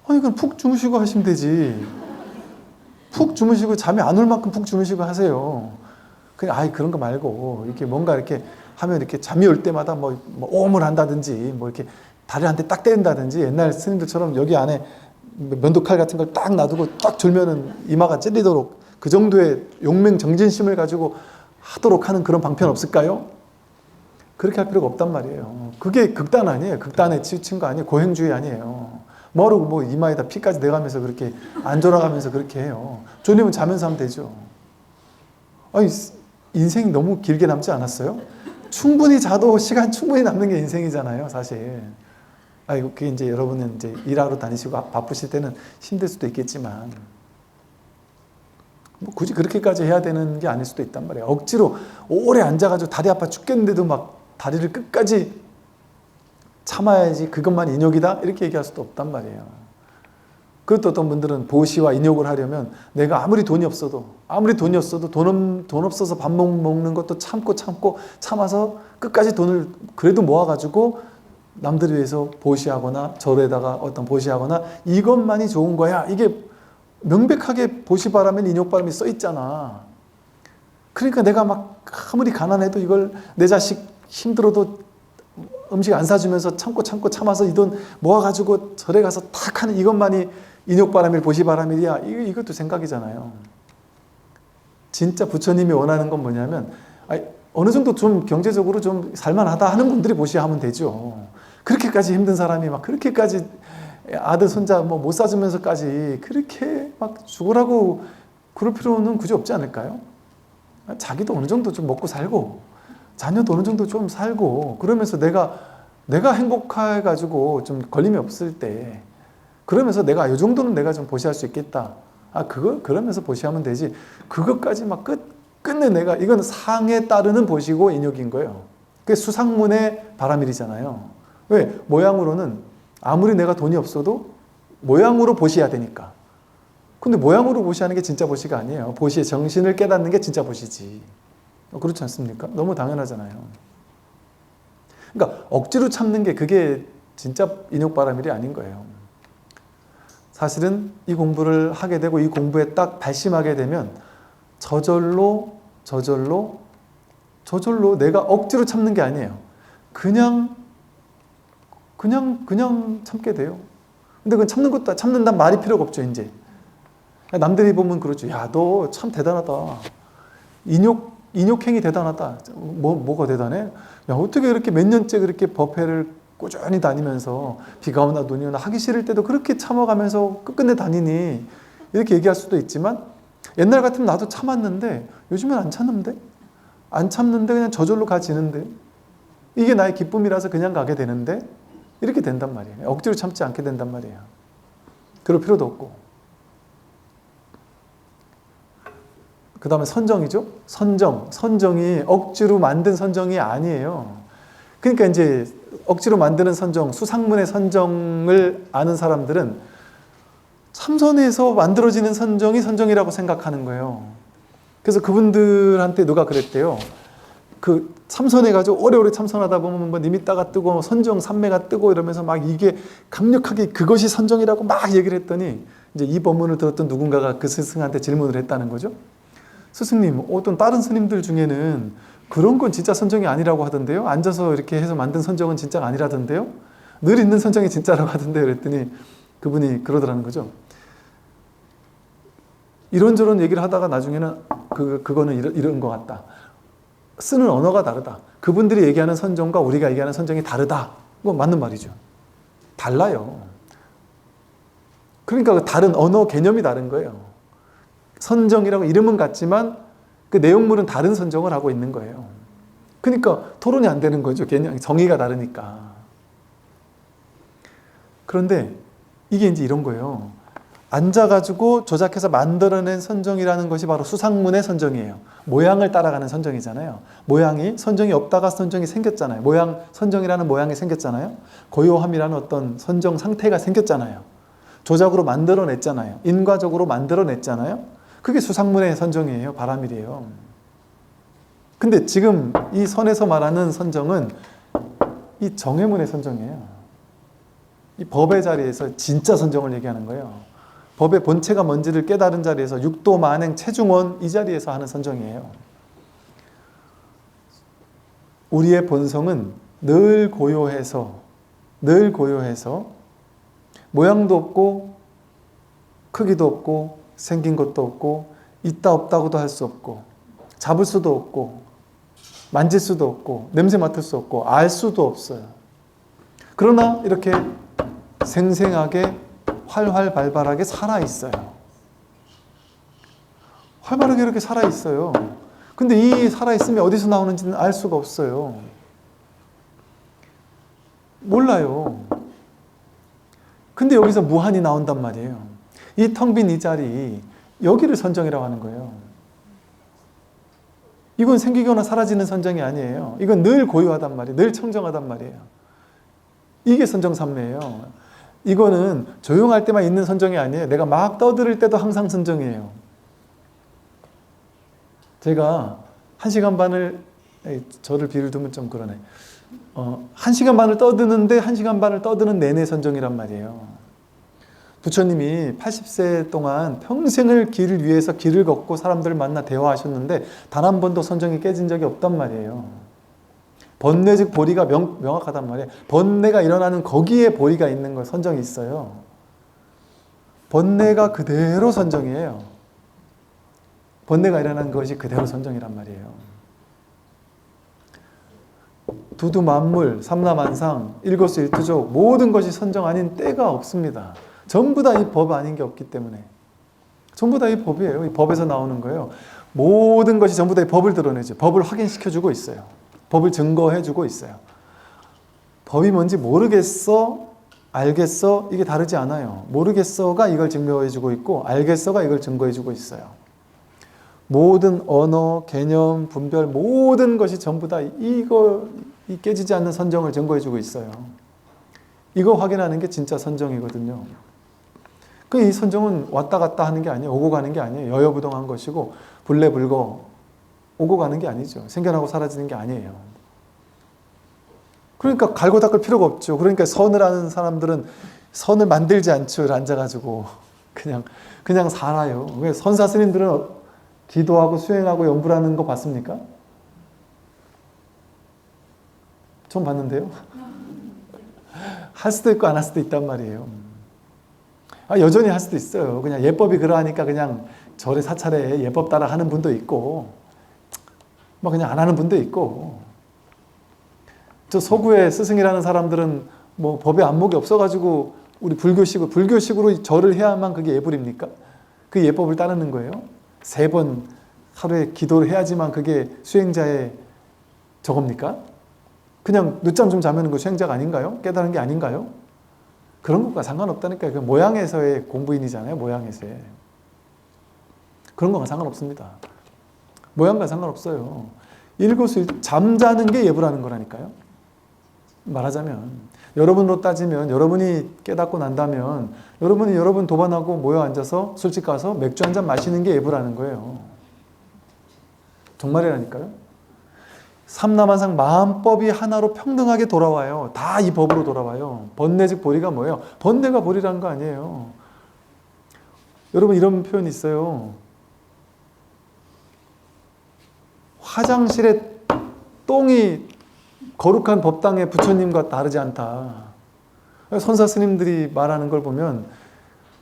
아니 그럼 푹 주무시고 하시면 되지. 푹 주무시고 잠이 안 올 만큼 푹 주무시고 하세요. 그냥 그런 거 말고 이렇게 뭔가 이렇게 하면 이렇게 잠이 올 때마다 뭐 오음을 한다든지 뭐 이렇게 다리를 한 대 딱 때린다든지 옛날 스님들처럼 여기 안에 면도칼 같은 걸 딱 놔두고 딱 졸면은 이마가 찔리도록 그 정도의 용맹정진심을 가지고 하도록 하는 그런 방편 없을까요? 그렇게 할 필요가 없단 말이에요. 그게 극단 아니에요. 극단에 치우친 거 아니에요. 고행주의 아니에요. 뭐라고 뭐 이마에다 피까지 내가면서 그렇게 안 졸아가면서 그렇게 해요. 졸리면 자면서 하면 되죠. 아니 인생이 너무 길게 남지 않았어요? 충분히 자도 시간 충분히 남는 게 인생이잖아요, 사실. 그게 이제 여러분은 이제 일하러 다니시고 바쁘실 때는 힘들 수도 있겠지만 뭐 굳이 그렇게까지 해야 되는 게 아닐 수도 있단 말이에요. 억지로 오래 앉아가지고 다리 아파 죽겠는데도 막 다리를 끝까지 참아야지 그것만 인욕이다? 이렇게 얘기할 수도 없단 말이에요. 그것도 어떤 분들은 보시와 인욕을 하려면 내가 아무리 돈이 없어도 돈 없어서 밥 먹는 것도 참아서 끝까지 돈을 그래도 모아가지고 남들을 위해서 보시하거나 절에다가 어떤 보시하거나 이것만이 좋은 거야. 이게 명백하게 보시바람에 인욕바람이 써 있잖아. 그러니까 내가 막 아무리 가난해도 이걸 내 자식 힘들어도 음식 안 사주면서 참아서 이 돈 모아가지고 절에 가서 탁 하는 이것만이 인욕바람일 보시바람일이야. 이것도 생각이잖아요. 진짜 부처님이 원하는 건 뭐냐면 어느 정도 좀 경제적으로 좀 살만하다 하는 분들이 보시하면 되죠. 그렇게까지 힘든 사람이 막 그렇게까지 아들 손자 뭐 못 사주면서까지 그렇게 막 죽으라고 그럴 필요는 굳이 없지 않을까요? 자기도 어느 정도 좀 먹고 살고 자녀도 어느 정도 좀 살고 그러면서 내가 행복해가지고 좀 걸림이 없을 때 그러면서 내가 이 정도는 내가 좀 보시할 수 있겠다. 그러면서 보시하면 되지. 그것까지 막 끝내 내가 이건 상에 따르는 보시고 인욕인 거예요. 그게 수상문의 바라밀이잖아요. 왜? 모양으로는 아무리 내가 돈이 없어도 모양으로 보시해야 되니까. 근데 모양으로 보시하는 게 진짜 보시가 아니에요. 보시의 정신을 깨닫는 게 진짜 보시지. 그렇지 않습니까? 너무 당연하잖아요. 그러니까 억지로 참는 게 그게 진짜 인욕바라밀이 아닌 거예요. 사실은 이 공부를 하게 되고 이 공부에 딱 발심하게 되면 저절로 내가 억지로 참는 게 아니에요. 그냥 참게 돼요. 근데 그건 참는다는 말이 필요가 없죠, 이제. 남들이 보면 그러죠. 야, 너 참 대단하다. 인욕행위 대단하다. 뭐가 대단해? 야, 어떻게 이렇게 몇 년째 그렇게 법회를 꾸준히 다니면서 비가 오나 눈이 오나 하기 싫을 때도 그렇게 참아가면서 끝끝내 다니니? 이렇게 얘기할 수도 있지만 옛날 같으면 나도 참았는데 요즘은 안 참는데? 안 참는데 그냥 저절로 가지는데, 이게 나의 기쁨이라서 그냥 가게 되는데, 이렇게 된단 말이에요. 억지로 참지 않게 된단 말이에요. 그럴 필요도 없고. 그 다음에 선정이죠. 선정이 억지로 만든 선정이 아니에요. 그러니까 이제 억지로 만드는 선정, 수상문의 선정을 아는 사람들은 참선에서 만들어지는 선정이 선정이라고 생각하는 거예요. 그래서 그분들한테 누가 그랬대요. 그 참선해가지고 오래오래 참선하다 보면 뭐 니미따가 뜨고 선정 삼매가 뜨고 이러면서 막 이게 강력하게 그것이 선정이라고 막 얘기를 했더니 이제 이 법문을 들었던 누군가가 그 스승한테 질문을 했다는 거죠. 스승님, 어떤 다른 스님들 중에는 그런 건 진짜 선정이 아니라고 하던데요? 앉아서 이렇게 해서 만든 선정은 진짜가 아니라던데요? 늘 있는 선정이 진짜라고 하던데요? 그랬더니 그분이 그러더라는 거죠. 이런저런 얘기를 하다가 나중에는 그거는 이런 것 같다. 쓰는 언어가 다르다. 그분들이 얘기하는 선정과 우리가 얘기하는 선정이 다르다. 그건 맞는 말이죠. 달라요. 그러니까 다른 언어 개념이 다른 거예요. 선정이라고 이름은 같지만 그 내용물은 다른 선정을 하고 있는 거예요. 그러니까 토론이 안 되는 거죠. 개념, 정의가 다르니까. 그런데 이게 이제 이런 거예요. 앉아가지고 조작해서 만들어낸 선정이라는 것이 바로 수상문의 선정이에요. 모양을 따라가는 선정이잖아요. 선정이 없다가 선정이 생겼잖아요. 선정이라는 모양이 생겼잖아요. 고요함이라는 어떤 선정 상태가 생겼잖아요. 조작으로 만들어냈잖아요. 인과적으로 만들어냈잖아요. 그게 수상문의 선정이에요. 바라밀이에요. 근데 지금 이 선에서 말하는 선정은 이 정해문의 선정이에요. 이 법의 자리에서 진짜 선정을 얘기하는 거예요. 법의 본체가 뭔지를 깨달은 자리에서 육도 만행 체중원 이 자리에서 하는 선정이에요. 우리의 본성은 늘 고요해서 모양도 없고 크기도 없고 생긴 것도 없고 있다 없다고도 할 수 없고 잡을 수도 없고 만질 수도 없고 냄새 맡을 수 없고 알 수도 없어요. 그러나 이렇게 생생하게 활활발발하게 살아있어요. 활발하게 이렇게 살아있어요. 근데 이 살아있음이 어디서 나오는지는 알 수가 없어요. 몰라요. 근데 여기서 무한이 나온단 말이에요. 이 텅 빈 이 자리, 여기를 선정이라고 하는 거예요. 이건 생기거나 사라지는 선정이 아니에요. 이건 늘 고요하단 말이에요. 늘 청정하단 말이에요. 이게 선정삼매예요. 이거는 조용할 때만 있는 선정이 아니에요. 내가 막 떠들을 때도 항상 선정이에요. 제가 1시간 반을, 저를 비를 두면 좀 그러네. 1시간 반을 떠드는데 1시간 반을 떠드는 내내 선정이란 말이에요. 부처님이 80세 동안 평생을 길을 위해서 길을 걷고 사람들을 만나 대화하셨는데 단 한 번도 선정이 깨진 적이 없단 말이에요. 번뇌 즉 보리가 명확하단 말이에요. 번뇌가 일어나는 거기에 보리가 있는 거 선정이 있어요. 번뇌가 그대로 선정이에요. 번뇌가 일어난 것이 그대로 선정이란 말이에요. 두두 만물, 삼라만상, 일거수 일투족 모든 것이 선정 아닌 때가 없습니다. 전부 다 이 법 아닌 게 없기 때문에. 전부 다 이 법이에요. 이 법에서 나오는 거예요. 모든 것이 전부 다 이 법을 드러내죠. 법을 확인시켜주고 있어요. 법을 증거해주고 있어요. 법이 뭔지 모르겠어, 알겠어, 이게 다르지 않아요. 모르겠어가 이걸 증명해주고 있고 알겠어가 이걸 증거해주고 있어요. 모든 언어, 개념, 분별 모든 것이 전부 다 이 깨지지 않는 선정을 증거해주고 있어요. 이거 확인하는 게 진짜 선정이거든요. 이 선정은 왔다 갔다 하는 게 아니에요. 오고 가는 게 아니에요. 여여부동한 것이고 불레불거 오고 가는 게 아니죠. 생겨나고 사라지는 게 아니에요. 그러니까 갈고 닦을 필요가 없죠. 그러니까 선을 하는 사람들은 선을 만들지 않죠. 앉아가지고 그냥 살아요. 왜 선사 스님들은 기도하고 수행하고 연불하는 거 봤습니까? 전 봤는데요. 할 수도 있고 안 할 수도 있단 말이에요. 여전히 할 수도 있어요. 그냥 예법이 그러하니까 그냥 절에 사찰에 예법 따라 하는 분도 있고 뭐 그냥 안 하는 분도 있고 저 서구의 스승이라는 사람들은 뭐 법에 안목이 없어가지고 우리 불교식으로 절을 해야만 그게 예불입니까? 그 예법을 따르는 거예요. 3번 하루에 기도를 해야지만 그게 수행자의 저겁니까? 그냥 늦잠 좀 자면 그 수행자가 아닌가요? 깨달은 게 아닌가요? 그런 것과 상관없다니까요. 그 모양에서의 공부인이잖아요. 모양에서의. 그런 거랑 상관없습니다. 모양과 상관없어요. 잠자는 게 예불하는 거라니까요. 말하자면 여러분으로 따지면 여러분이 깨닫고 난다면 여러분이 여러분 도반하고 모여 앉아서 술집 가서 맥주 한잔 마시는 게 예불하는 거예요. 정말이라니까요. 삼라만상 마음법이 하나로 평등하게 돌아와요. 다 이 법으로 돌아와요. 번뇌즉 보리가 뭐예요? 번뇌가 보리라는 거 아니에요. 여러분 이런 표현이 있어요. 화장실에 똥이 거룩한 법당의 부처님과 다르지 않다. 선사 스님들이 말하는 걸 보면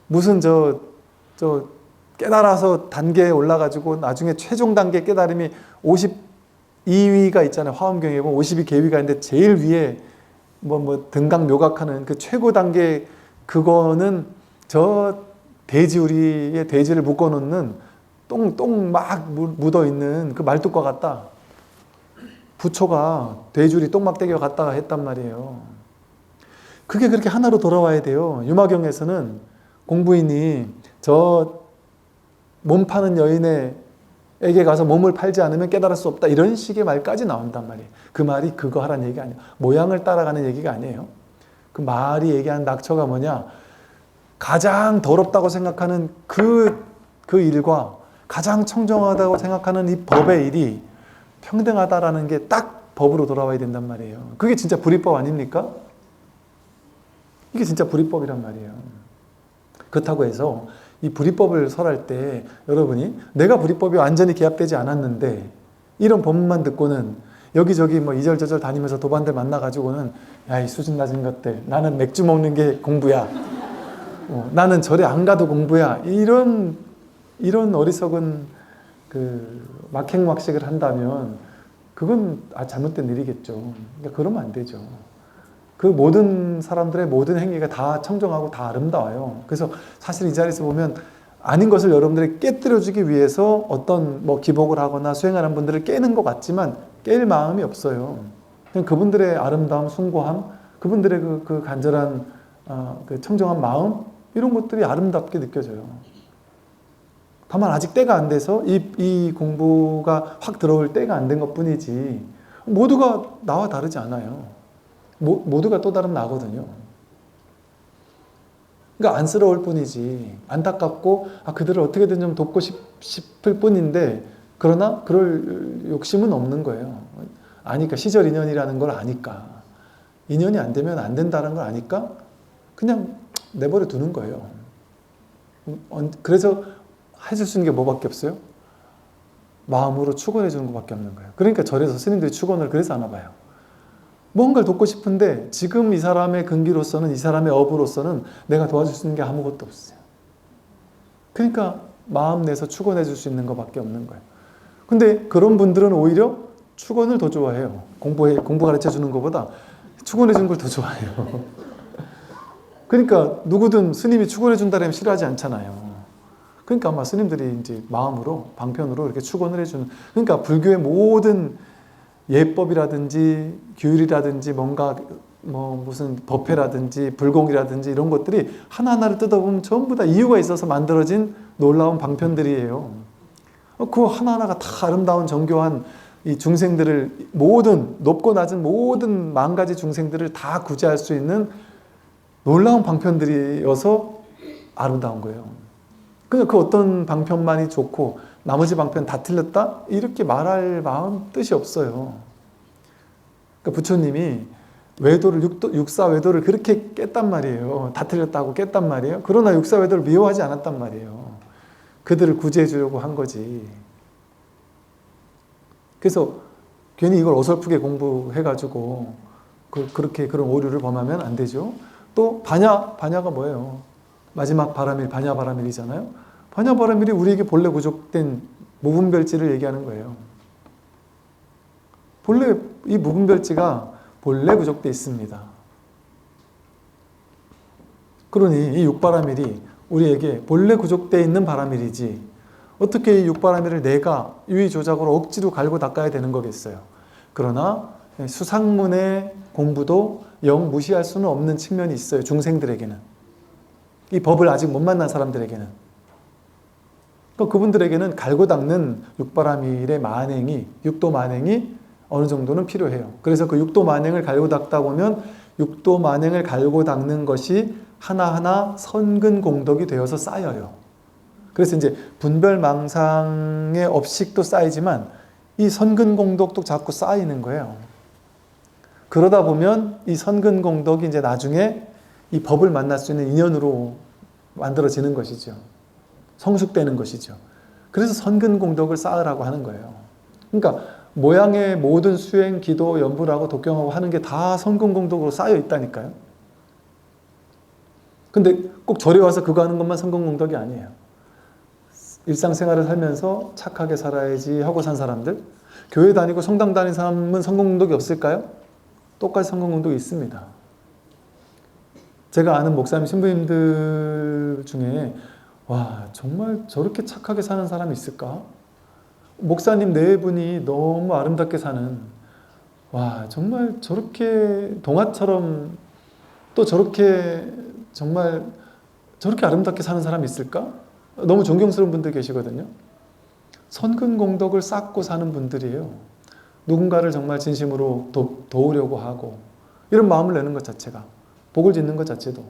무슨 깨달아서 단계에 올라가지고 나중에 최종 단계 깨달음이 52위가 있잖아요. 화엄경에 보면 52계위가 있는데 제일 위에 등각 묘각하는 그 최고 단계 그거는 저 돼지우리의 돼지를 묶어놓는 똥 막 묻어있는 그 말뚝과 같다. 부처가 돼지우리 똥막대기와 같다 했단 말이에요. 그게 그렇게 하나로 돌아와야 돼요. 유마경에서는 공부인이 저 몸 파는 여인에게 가서 몸을 팔지 않으면 깨달을 수 없다. 이런 식의 말까지 나온단 말이에요. 그 말이 그거 하라는 얘기가 아니에요. 모양을 따라가는 얘기가 아니에요. 그 말이 얘기하는 낙처가 뭐냐. 가장 더럽다고 생각하는 그 일과 가장 청정하다고 생각하는 이 법의 일이 평등하다라는 게 딱 법으로 돌아와야 된단 말이에요. 그게 진짜 불이법 아닙니까? 이게 진짜 불이법이란 말이에요. 그렇다고 해서 이 불이법을 설할 때 여러분이 내가 불이법이 완전히 개합되지 않았는데 이런 법만 듣고는 여기저기 이절저절 다니면서 도반들 만나가지고는 야, 이 수준 낮은 것들 나는 맥주 먹는 게 공부야. 나는 절에 안 가도 공부야. 이런 어리석은 막행막식을 한다면 그건 잘못된 일이겠죠. 그러니까 그러면 안 되죠. 그 모든 사람들의 모든 행위가 다 청정하고 다 아름다워요. 그래서 사실 이 자리에서 보면 아닌 것을 여러분들이 깨뜨려주기 위해서 어떤 기복을 하거나 수행하는 분들을 깨는 것 같지만 깰 마음이 없어요. 그냥 그분들의 아름다움, 숭고함, 그분들의 그 간절한 그 청정한 마음 이런 것들이 아름답게 느껴져요. 다만 아직 때가 안 돼서 이 공부가 확 들어올 때가 안 된 것뿐이지 모두가 나와 다르지 않아요. 모두가 또 다른 나거든요. 그러니까 안쓰러울 뿐이지 안타깝고 그들을 어떻게든 좀 돕고 싶을 뿐인데 그러나 그럴 욕심은 없는 거예요. 아니까 시절 인연이라는 걸 아니까 인연이 안 되면 안 된다는 걸 아니까 그냥 내버려 두는 거예요. 그래서 해줄 수 있는 게 뭐밖에 없어요? 마음으로 축원해 주는 것밖에 없는 거예요. 그러니까 절에서 스님들이 축원을 그래서 하나 봐요. 뭔가를 돕고 싶은데 지금 이 사람의 근기로서는 이 사람의 업으로서는 내가 도와줄 수 있는 게 아무것도 없어요. 그러니까 마음 내서 축원해 줄 수 있는 것밖에 없는 거예요. 근데 그런 분들은 오히려 축원을 더 좋아해요. 공부 가르쳐 주는 것보다 축원해 주는 걸 더 좋아해요. 그러니까 누구든 스님이 축원해 준다면 싫어하지 않잖아요. 그러니까 아마 스님들이 이제 마음으로 방편으로 이렇게 축원을 해주는. 그러니까 불교의 모든 예법이라든지 규율이라든지 뭔가 무슨 법회라든지 불공이라든지 이런 것들이 하나하나를 뜯어보면 전부 다 이유가 있어서 만들어진 놀라운 방편들이에요. 그 하나하나가 다 아름다운 정교한 이 중생들을 모든 높고 낮은 모든 만가지 중생들을 다 구제할 수 있는 놀라운 방편들이어서 아름다운 거예요. 그냥 그 어떤 방편만이 좋고 나머지 방편 다 틀렸다? 이렇게 말할 마음 뜻이 없어요. 그러니까 부처님이 외도를 육사외도를 그렇게 깼단 말이에요. 다 틀렸다고 깼단 말이에요. 그러나 육사외도를 미워하지 않았단 말이에요. 그들을 구제해 주려고 한 거지. 그래서 괜히 이걸 어설프게 공부해가지고 그렇게 그런 오류를 범하면 안 되죠. 또 반야가 뭐예요? 마지막 바라밀, 반야바라밀이잖아요. 반야바라밀이 우리에게 본래 구족된 무분별지를 얘기하는 거예요. 본래 이 무분별지가 본래 구족되어 있습니다. 그러니 이 육바라밀이 우리에게 본래 구족되어 있는 바라밀이지 어떻게 이 육바라밀을 내가 유의 조작으로 억지로 갈고 닦아야 되는 거겠어요. 그러나 수상문의 공부도 영 무시할 수는 없는 측면이 있어요. 중생들에게는. 이 법을 아직 못 만난 사람들에게는. 그러니까 그분들에게는 갈고 닦는 육바라밀의 만행이, 육도 만행이 어느 정도는 필요해요. 그래서 그 육도 만행을 갈고 닦다 보면 육도 만행을 갈고 닦는 것이 하나하나 선근 공덕이 되어서 쌓여요. 그래서 이제 분별망상의 업식도 쌓이지만 이 선근 공덕도 자꾸 쌓이는 거예요. 그러다 보면 이 선근 공덕이 이제 나중에 이 법을 만날 수 있는 인연으로 만들어지는 것이죠. 성숙되는 것이죠. 그래서 선근 공덕을 쌓으라고 하는 거예요. 그러니까 모양의 모든 수행, 기도, 연불하고 독경하고 하는 게 다 선근 공덕으로 쌓여 있다니까요. 근데 꼭 절에 와서 그거 하는 것만 선근 공덕이 아니에요. 일상생활을 살면서 착하게 살아야지 하고 산 사람들, 교회 다니고 성당 다니는 사람은 선근 공덕이 없을까요? 똑같이 선근 공덕이 있습니다. 제가 아는 목사님 신부님들 중에 와, 정말 저렇게 착하게 사는 사람이 있을까? 목사님 네 분이 너무 아름답게 사는, 와, 정말 저렇게 동화처럼 또 저렇게 정말 저렇게 아름답게 사는 사람이 있을까? 너무 존경스러운 분들 계시거든요. 선근 공덕을 쌓고 사는 분들이에요. 누군가를 정말 진심으로 도우려고 하고 이런 마음을 내는 것 자체가, 복을 짓는 것 자체도.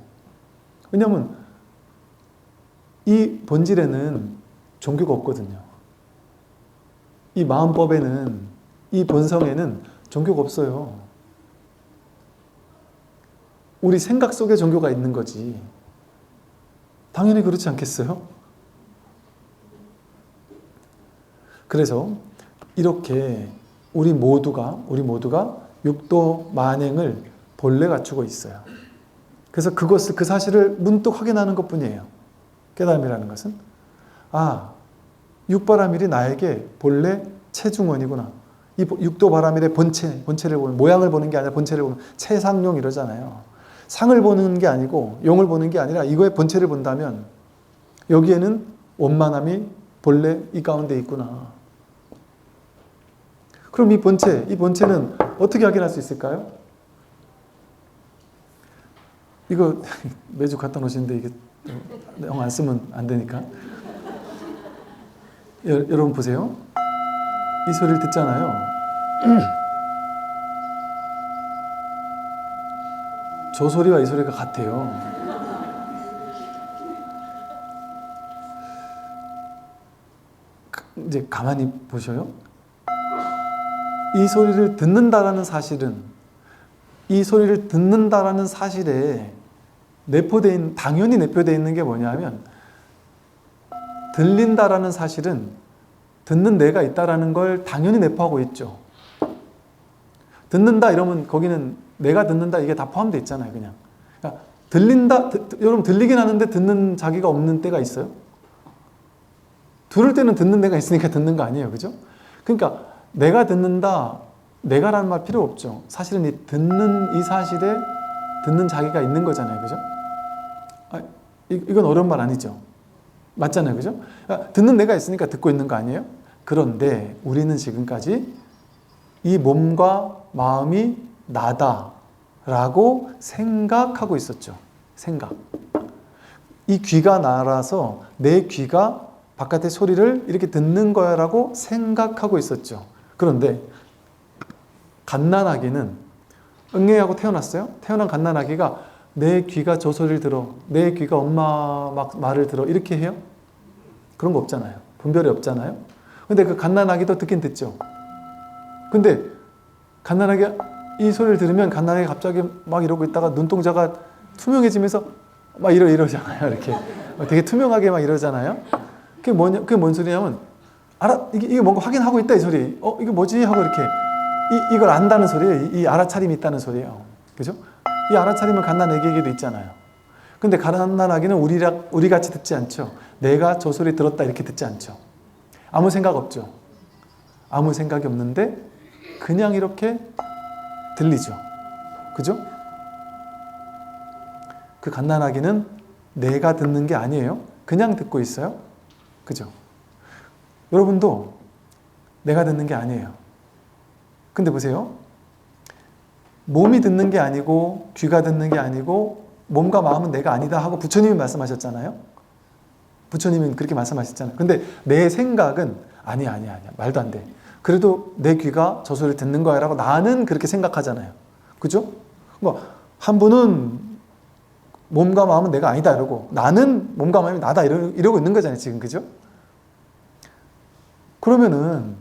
왜냐하면 이 본질에는 종교가 없거든요. 이 마음법에는, 이 본성에는 종교가 없어요. 우리 생각 속에 종교가 있는 거지. 당연히 그렇지 않겠어요? 그래서 이렇게 우리 모두가 육도 만행을 본래 갖추고 있어요. 그래서 그 사실을 문득 확인하는 것뿐이에요. 깨달음이라는 것은, 아, 육바라밀이 나에게 본래 체중원이구나. 이 육도바라밀의 본체를 보는, 모양을 보는 게 아니라 본체를 보는, 체상용 이러잖아요. 상을 보는 게 아니고 용을 보는 게 아니라 이거의 본체를 본다면 여기에는 원만함이 본래 이 가운데 있구나. 그럼 이 본체는 어떻게 확인할 수 있을까요? 이거 매주 갖다 놓으시는데 이게 영 안 쓰면 안 되니까. 여러분 보세요. 이 소리를 듣잖아요. 저 소리와 이 소리가 같아요. 이제 가만히 보셔요. 이 소리를 듣는다라는 사실은, 이 소리를 듣는다라는 사실에 당연히 내포되어 있는 게 뭐냐면, 들린다라는 사실은 듣는 내가 있다라는 걸 당연히 내포하고 있죠. 듣는다 이러면 거기는 내가 듣는다 이게 다 포함되어 있잖아요. 그냥. 그러니까 들린다, 여러분 들리긴 하는데 듣는 자기가 없는 때가 있어요? 들을 때는 듣는 내가 있으니까 듣는 거 아니에요. 그죠? 그러니까 내가 듣는다, 내가라는 말 필요 없죠. 사실은 듣는 이 사실에 듣는 자기가 있는 거잖아요. 그죠? 이건 어려운 말 아니죠. 맞잖아요. 그죠? 그러니까 듣는 내가 있으니까 듣고 있는 거 아니에요? 그런데 우리는 지금까지 이 몸과 마음이 나다라고 생각하고 있었죠. 생각. 이 귀가 나라서 내 귀가 바깥의 소리를 이렇게 듣는 거야라고 생각하고 있었죠. 그런데 갓난아기는 응애하고 태어났어요. 태어난 갓난아기가 내 귀가 저 소리를 들어, 내 귀가 엄마 말을 들어 이렇게 해요? 그런 거 없잖아요. 분별이 없잖아요. 근데 그 갓난아기도 듣긴 듣죠. 근데 갓난아기가 이 소리를 들으면 갓난아기가 갑자기 막 이러고 있다가 눈동자가 투명해지면서 막 이러잖아요. 이렇게 되게 투명하게 막 이러잖아요. 그게 뭔 소리냐면, 이게 뭔가 확인하고 있다 이 소리. 이게 뭐지? 하고 이렇게 이걸 안다는 소리예요. 이 알아차림이 있다는 소리예요. 그죠? 이 알아차림은 갓난아기에게도 있잖아요. 근데 갓난아기는 우리 같이 듣지 않죠. 내가 저 소리 들었다 이렇게 듣지 않죠. 아무 생각 없죠. 아무 생각이 없는데 그냥 이렇게 들리죠. 그죠? 그 갓난아기는 내가 듣는 게 아니에요. 그냥 듣고 있어요. 그죠? 여러분도 내가 듣는 게 아니에요. 근데 보세요. 몸이 듣는 게 아니고 귀가 듣는 게 아니고 몸과 마음은 내가 아니다 하고 부처님이 말씀하셨잖아요. 부처님은 그렇게 말씀하셨잖아요. 근데 내 생각은 아니야. 말도 안 돼. 그래도 내 귀가 저 소리를 듣는 거야 라고 나는 그렇게 생각하잖아요. 그죠? 그러니까 한 분은 몸과 마음은 내가 아니다 이러고 나는 몸과 마음이 나다 이러고 있는 거잖아요. 지금. 그죠? 그러면은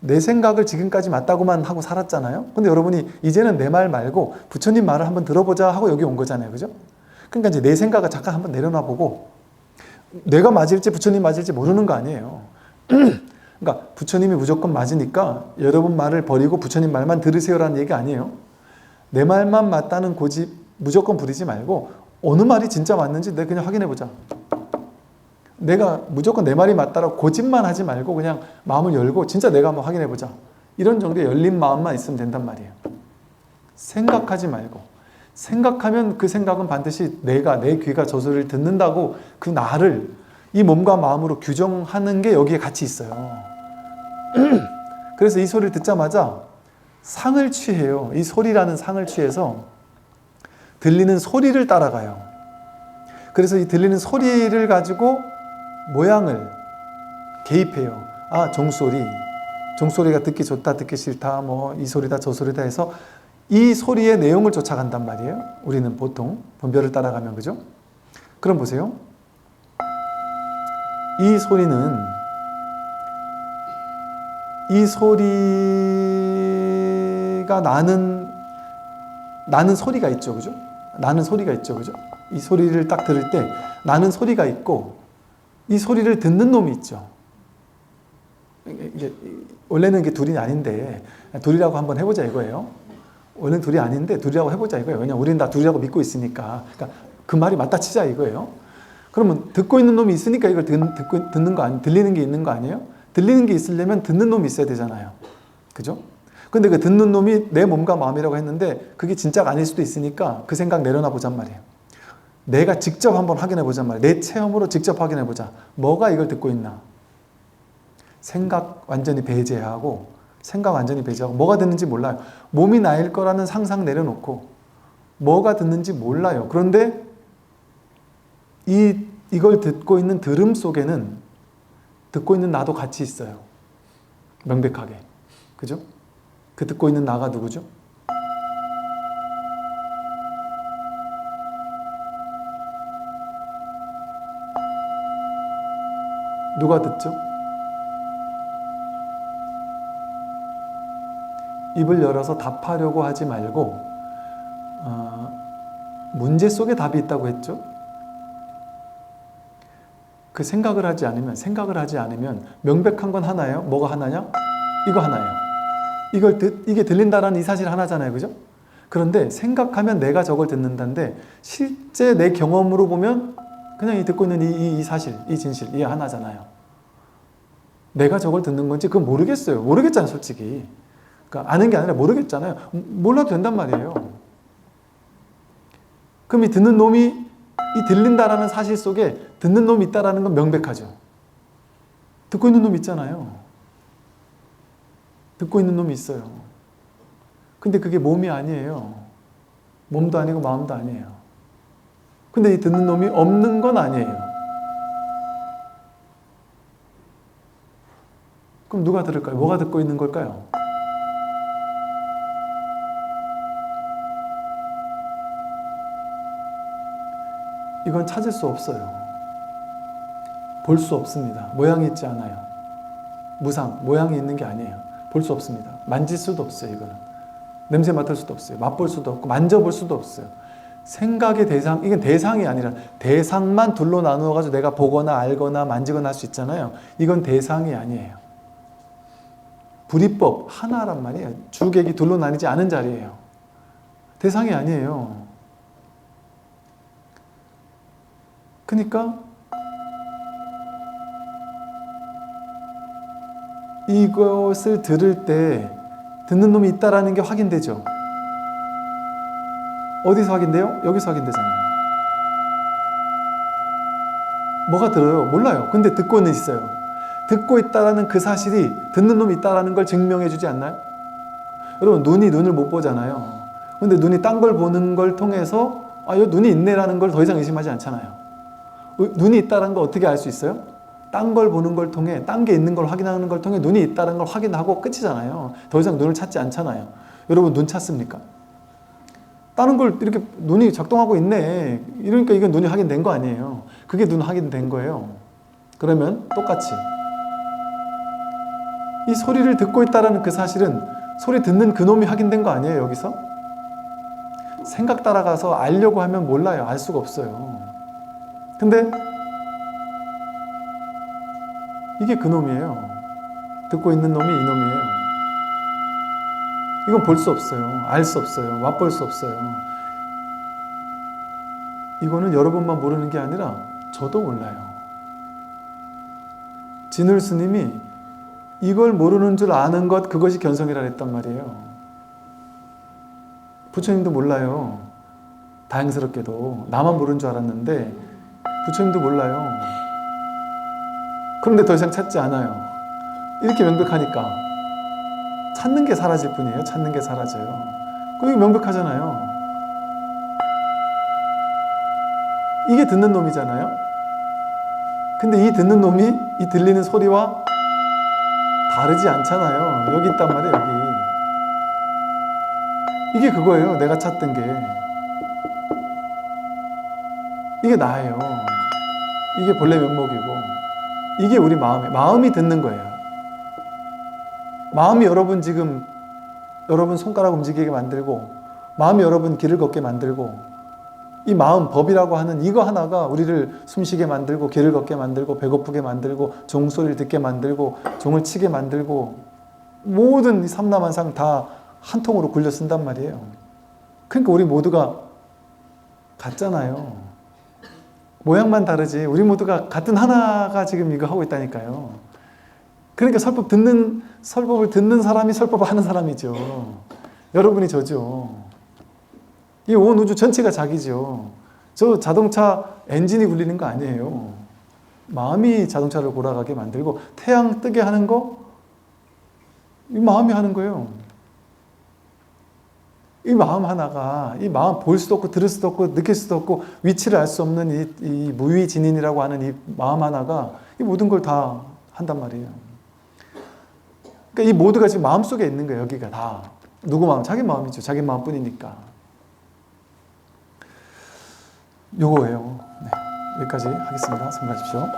내 생각을 지금까지 맞다고만 하고 살았잖아요. 근데 여러분이 이제는 내 말 말고 부처님 말을 한번 들어보자 하고 여기 온 거잖아요. 그죠? 그러니까 이제 내 생각을 잠깐 한번 내려놔 보고 내가 맞을지 부처님 맞을지 모르는 거 아니에요. 그러니까 부처님이 무조건 맞으니까 여러분 말을 버리고 부처님 말만 들으세요라는 얘기 아니에요. 내 말만 맞다는 고집 무조건 부리지 말고 어느 말이 진짜 맞는지 내가 그냥 확인해 보자. 내가 무조건 내 말이 맞다라고 고집만 하지 말고 그냥 마음을 열고 진짜 내가 한번 확인해 보자. 이런 정도의 열린 마음만 있으면 된단 말이에요. 생각하지 말고. 생각하면 그 생각은 반드시 내가, 내 귀가 저 소리를 듣는다고 그 나를 이 몸과 마음으로 규정하는 게 여기에 같이 있어요. 그래서 이 소리를 듣자마자 상을 취해요. 이 소리라는 상을 취해서 들리는 소리를 따라가요. 그래서 이 들리는 소리를 가지고 모양을 개입해요. 아, 종소리가 듣기 좋다, 듣기 싫다, 뭐 이 소리다, 저 소리다 해서 이 소리의 내용을 쫓아간단 말이에요. 우리는 보통 분별을 따라가면. 그죠? 그럼 보세요. 이 소리가 나는 소리가 있죠. 그죠? 나는 소리가 있죠. 그죠? 이 소리를 딱 들을 때 나는 소리가 있고 이 소리를 듣는 놈이 있죠. 이게 원래는 이게 둘이 아닌데 둘이라고 한번 해보자 이거예요. 원래는 둘이 아닌데 둘이라고 해보자 이거예요. 왜냐면 우리는 다 둘이라고 믿고 있으니까. 그러니까 그 말이 맞다 치자 이거예요. 그러면 듣고 있는 놈이 있으니까 이걸 듣는 거 아니, 들리는 게 있는 거 아니에요? 들리는 게 있으려면 듣는 놈이 있어야 되잖아요. 그죠? 근데 그 듣는 놈이 내 몸과 마음이라고 했는데 그게 진짜가 아닐 수도 있으니까 그 생각 내려놔 보잔 말이에요. 내가 직접 한번 확인해 보잔 말이에요. 내 체험으로 직접 확인해 보자. 뭐가 이걸 듣고 있나? 생각 완전히 배제하고 뭐가 듣는지 몰라요. 몸이 나일 거라는 상상 내려놓고 뭐가 듣는지 몰라요. 그런데 이걸 듣고 있는 들음 속에는 듣고 있는 나도 같이 있어요. 명백하게. 그죠? 그 듣고 있는 나가 누구죠? 누가 듣죠? 입을 열어서 답하려고 하지 말고 문제 속에 답이 있다고 했죠? 그 생각을 하지 않으면 명백한 건 하나예요. 뭐가 하나냐? 이거 하나예요. 이게 들린다라는 이 사실 하나잖아요. 그죠? 그런데 생각하면 내가 저걸 듣는다는데 실제 내 경험으로 보면 그냥 이 듣고 있는 이 사실, 이 진실, 이 하나잖아요. 내가 저걸 듣는 건지 그건 모르겠어요. 모르겠잖아요, 솔직히. 그러니까 아는 게 아니라 모르겠잖아요. 몰라도 된단 말이에요. 그럼 이 듣는 놈이 이 들린다라는 사실 속에 듣는 놈이 있다라는 건 명백하죠. 듣고 있는 놈이 있잖아요. 듣고 있는 놈이 있어요. 근데 그게 몸이 아니에요. 몸도 아니고 마음도 아니에요. 근데 이 듣는 놈이 없는 건 아니에요. 그럼 누가 들을까요? 뭐가 듣고 있는 걸까요? 이건 찾을 수 없어요. 볼 수 없습니다. 모양이 있지 않아요. 무상, 모양이 있는 게 아니에요. 볼 수 없습니다. 만질 수도 없어요, 이거는. 냄새 맡을 수도 없어요. 맛볼 수도 없고, 만져볼 수도 없어요. 생각의 대상, 이건 대상이 아니라 대상만 둘로 나누어가지고 내가 보거나 알거나 만지거나 할 수 있잖아요. 이건 대상이 아니에요. 불이법 하나란 말이에요. 주객이 둘로 나뉘지 않은 자리예요. 대상이 아니에요. 그러니까 이것을 들을 때 듣는 놈이 있다라는 게 확인되죠. 어디서 확인돼요? 여기서 확인되잖아요. 뭐가 들어요? 몰라요. 근데 듣고는 있어요. 듣고 있다라는 그 사실이 듣는 놈이 있다라는 걸 증명해 주지 않나요? 여러분, 눈이 눈을 못 보잖아요. 근데 눈이 딴 걸 보는 걸 통해서 아, 이 눈이 있네라는 걸 더 이상 의심하지 않잖아요. 눈이 있다는 걸 어떻게 알 수 있어요? 딴 걸 보는 걸 통해, 딴 게 있는 걸 확인하는 걸 통해 눈이 있다는 걸 확인하고 끝이잖아요. 더 이상 눈을 찾지 않잖아요. 여러분, 눈 찾습니까? 다른 걸 이렇게 눈이 작동하고 있네. 이러니까 이건 눈이 확인된 거 아니에요. 그게 눈 확인된 거예요. 그러면 똑같이 이 소리를 듣고 있다는 그 사실은 소리 듣는 그놈이 확인된 거 아니에요, 여기서? 생각 따라가서 알려고 하면 몰라요. 알 수가 없어요. 근데 이게 그놈이에요. 듣고 있는 놈이 이놈이에요. 이건 볼 수 없어요. 알 수 없어요. 맛볼 수 없어요. 이거는 여러분만 모르는 게 아니라 저도 몰라요. 진울 스님이 이걸 모르는 줄 아는 것, 그것이 견성이라 했단 말이에요. 부처님도 몰라요. 다행스럽게도. 나만 모르는 줄 알았는데 부처님도 몰라요. 그런데 더 이상 찾지 않아요. 이렇게 명백하니까 찾는 게 사라질 뿐이에요. 찾는 게 사라져요. 그게 명백하잖아요. 이게 듣는 놈이잖아요. 근데 이 듣는 놈이 이 들리는 소리와 다르지 않잖아요. 여기 있단 말이에요. 여기. 이게 그거예요. 내가 찾던 게. 이게 나예요. 이게 본래 면목이고 이게 우리 마음이 듣는 거예요. 마음이 여러분 지금 여러분 손가락 움직이게 만들고 마음이 여러분 길을 걷게 만들고 이 마음 법이라고 하는 이거 하나가 우리를 숨쉬게 만들고 길을 걷게 만들고 배고프게 만들고 종소리를 듣게 만들고 종을 치게 만들고 모든 삼라만상 다 한 통으로 굴려 쓴단 말이에요. 그러니까 우리 모두가 같잖아요. 모양만 다르지 우리 모두가 같은 하나가 지금 이거 하고 있다니까요. 그러니까 설법을 듣는 사람이 설법을 하는 사람이죠. 여러분이 저죠. 이 온 우주 전체가 자기죠. 저 자동차 엔진이 굴리는 거 아니에요. 마음이 자동차를 돌아가게 만들고 태양 뜨게 하는 거 이 마음이 하는 거예요. 이 마음 하나가 이 마음 볼 수도 없고 들을 수도 없고 느낄 수도 없고 위치를 알 수 없는 이 무위진인이라고 하는 이 마음 하나가 이 모든 걸 다 한단 말이에요. 그러니까 이 모두가 지금 마음속에 있는 거예요. 여기가 다. 누구 마음? 자기 마음이죠. 자기 마음뿐이니까. 요거예요. 네, 여기까지 하겠습니다. 수고하십시오.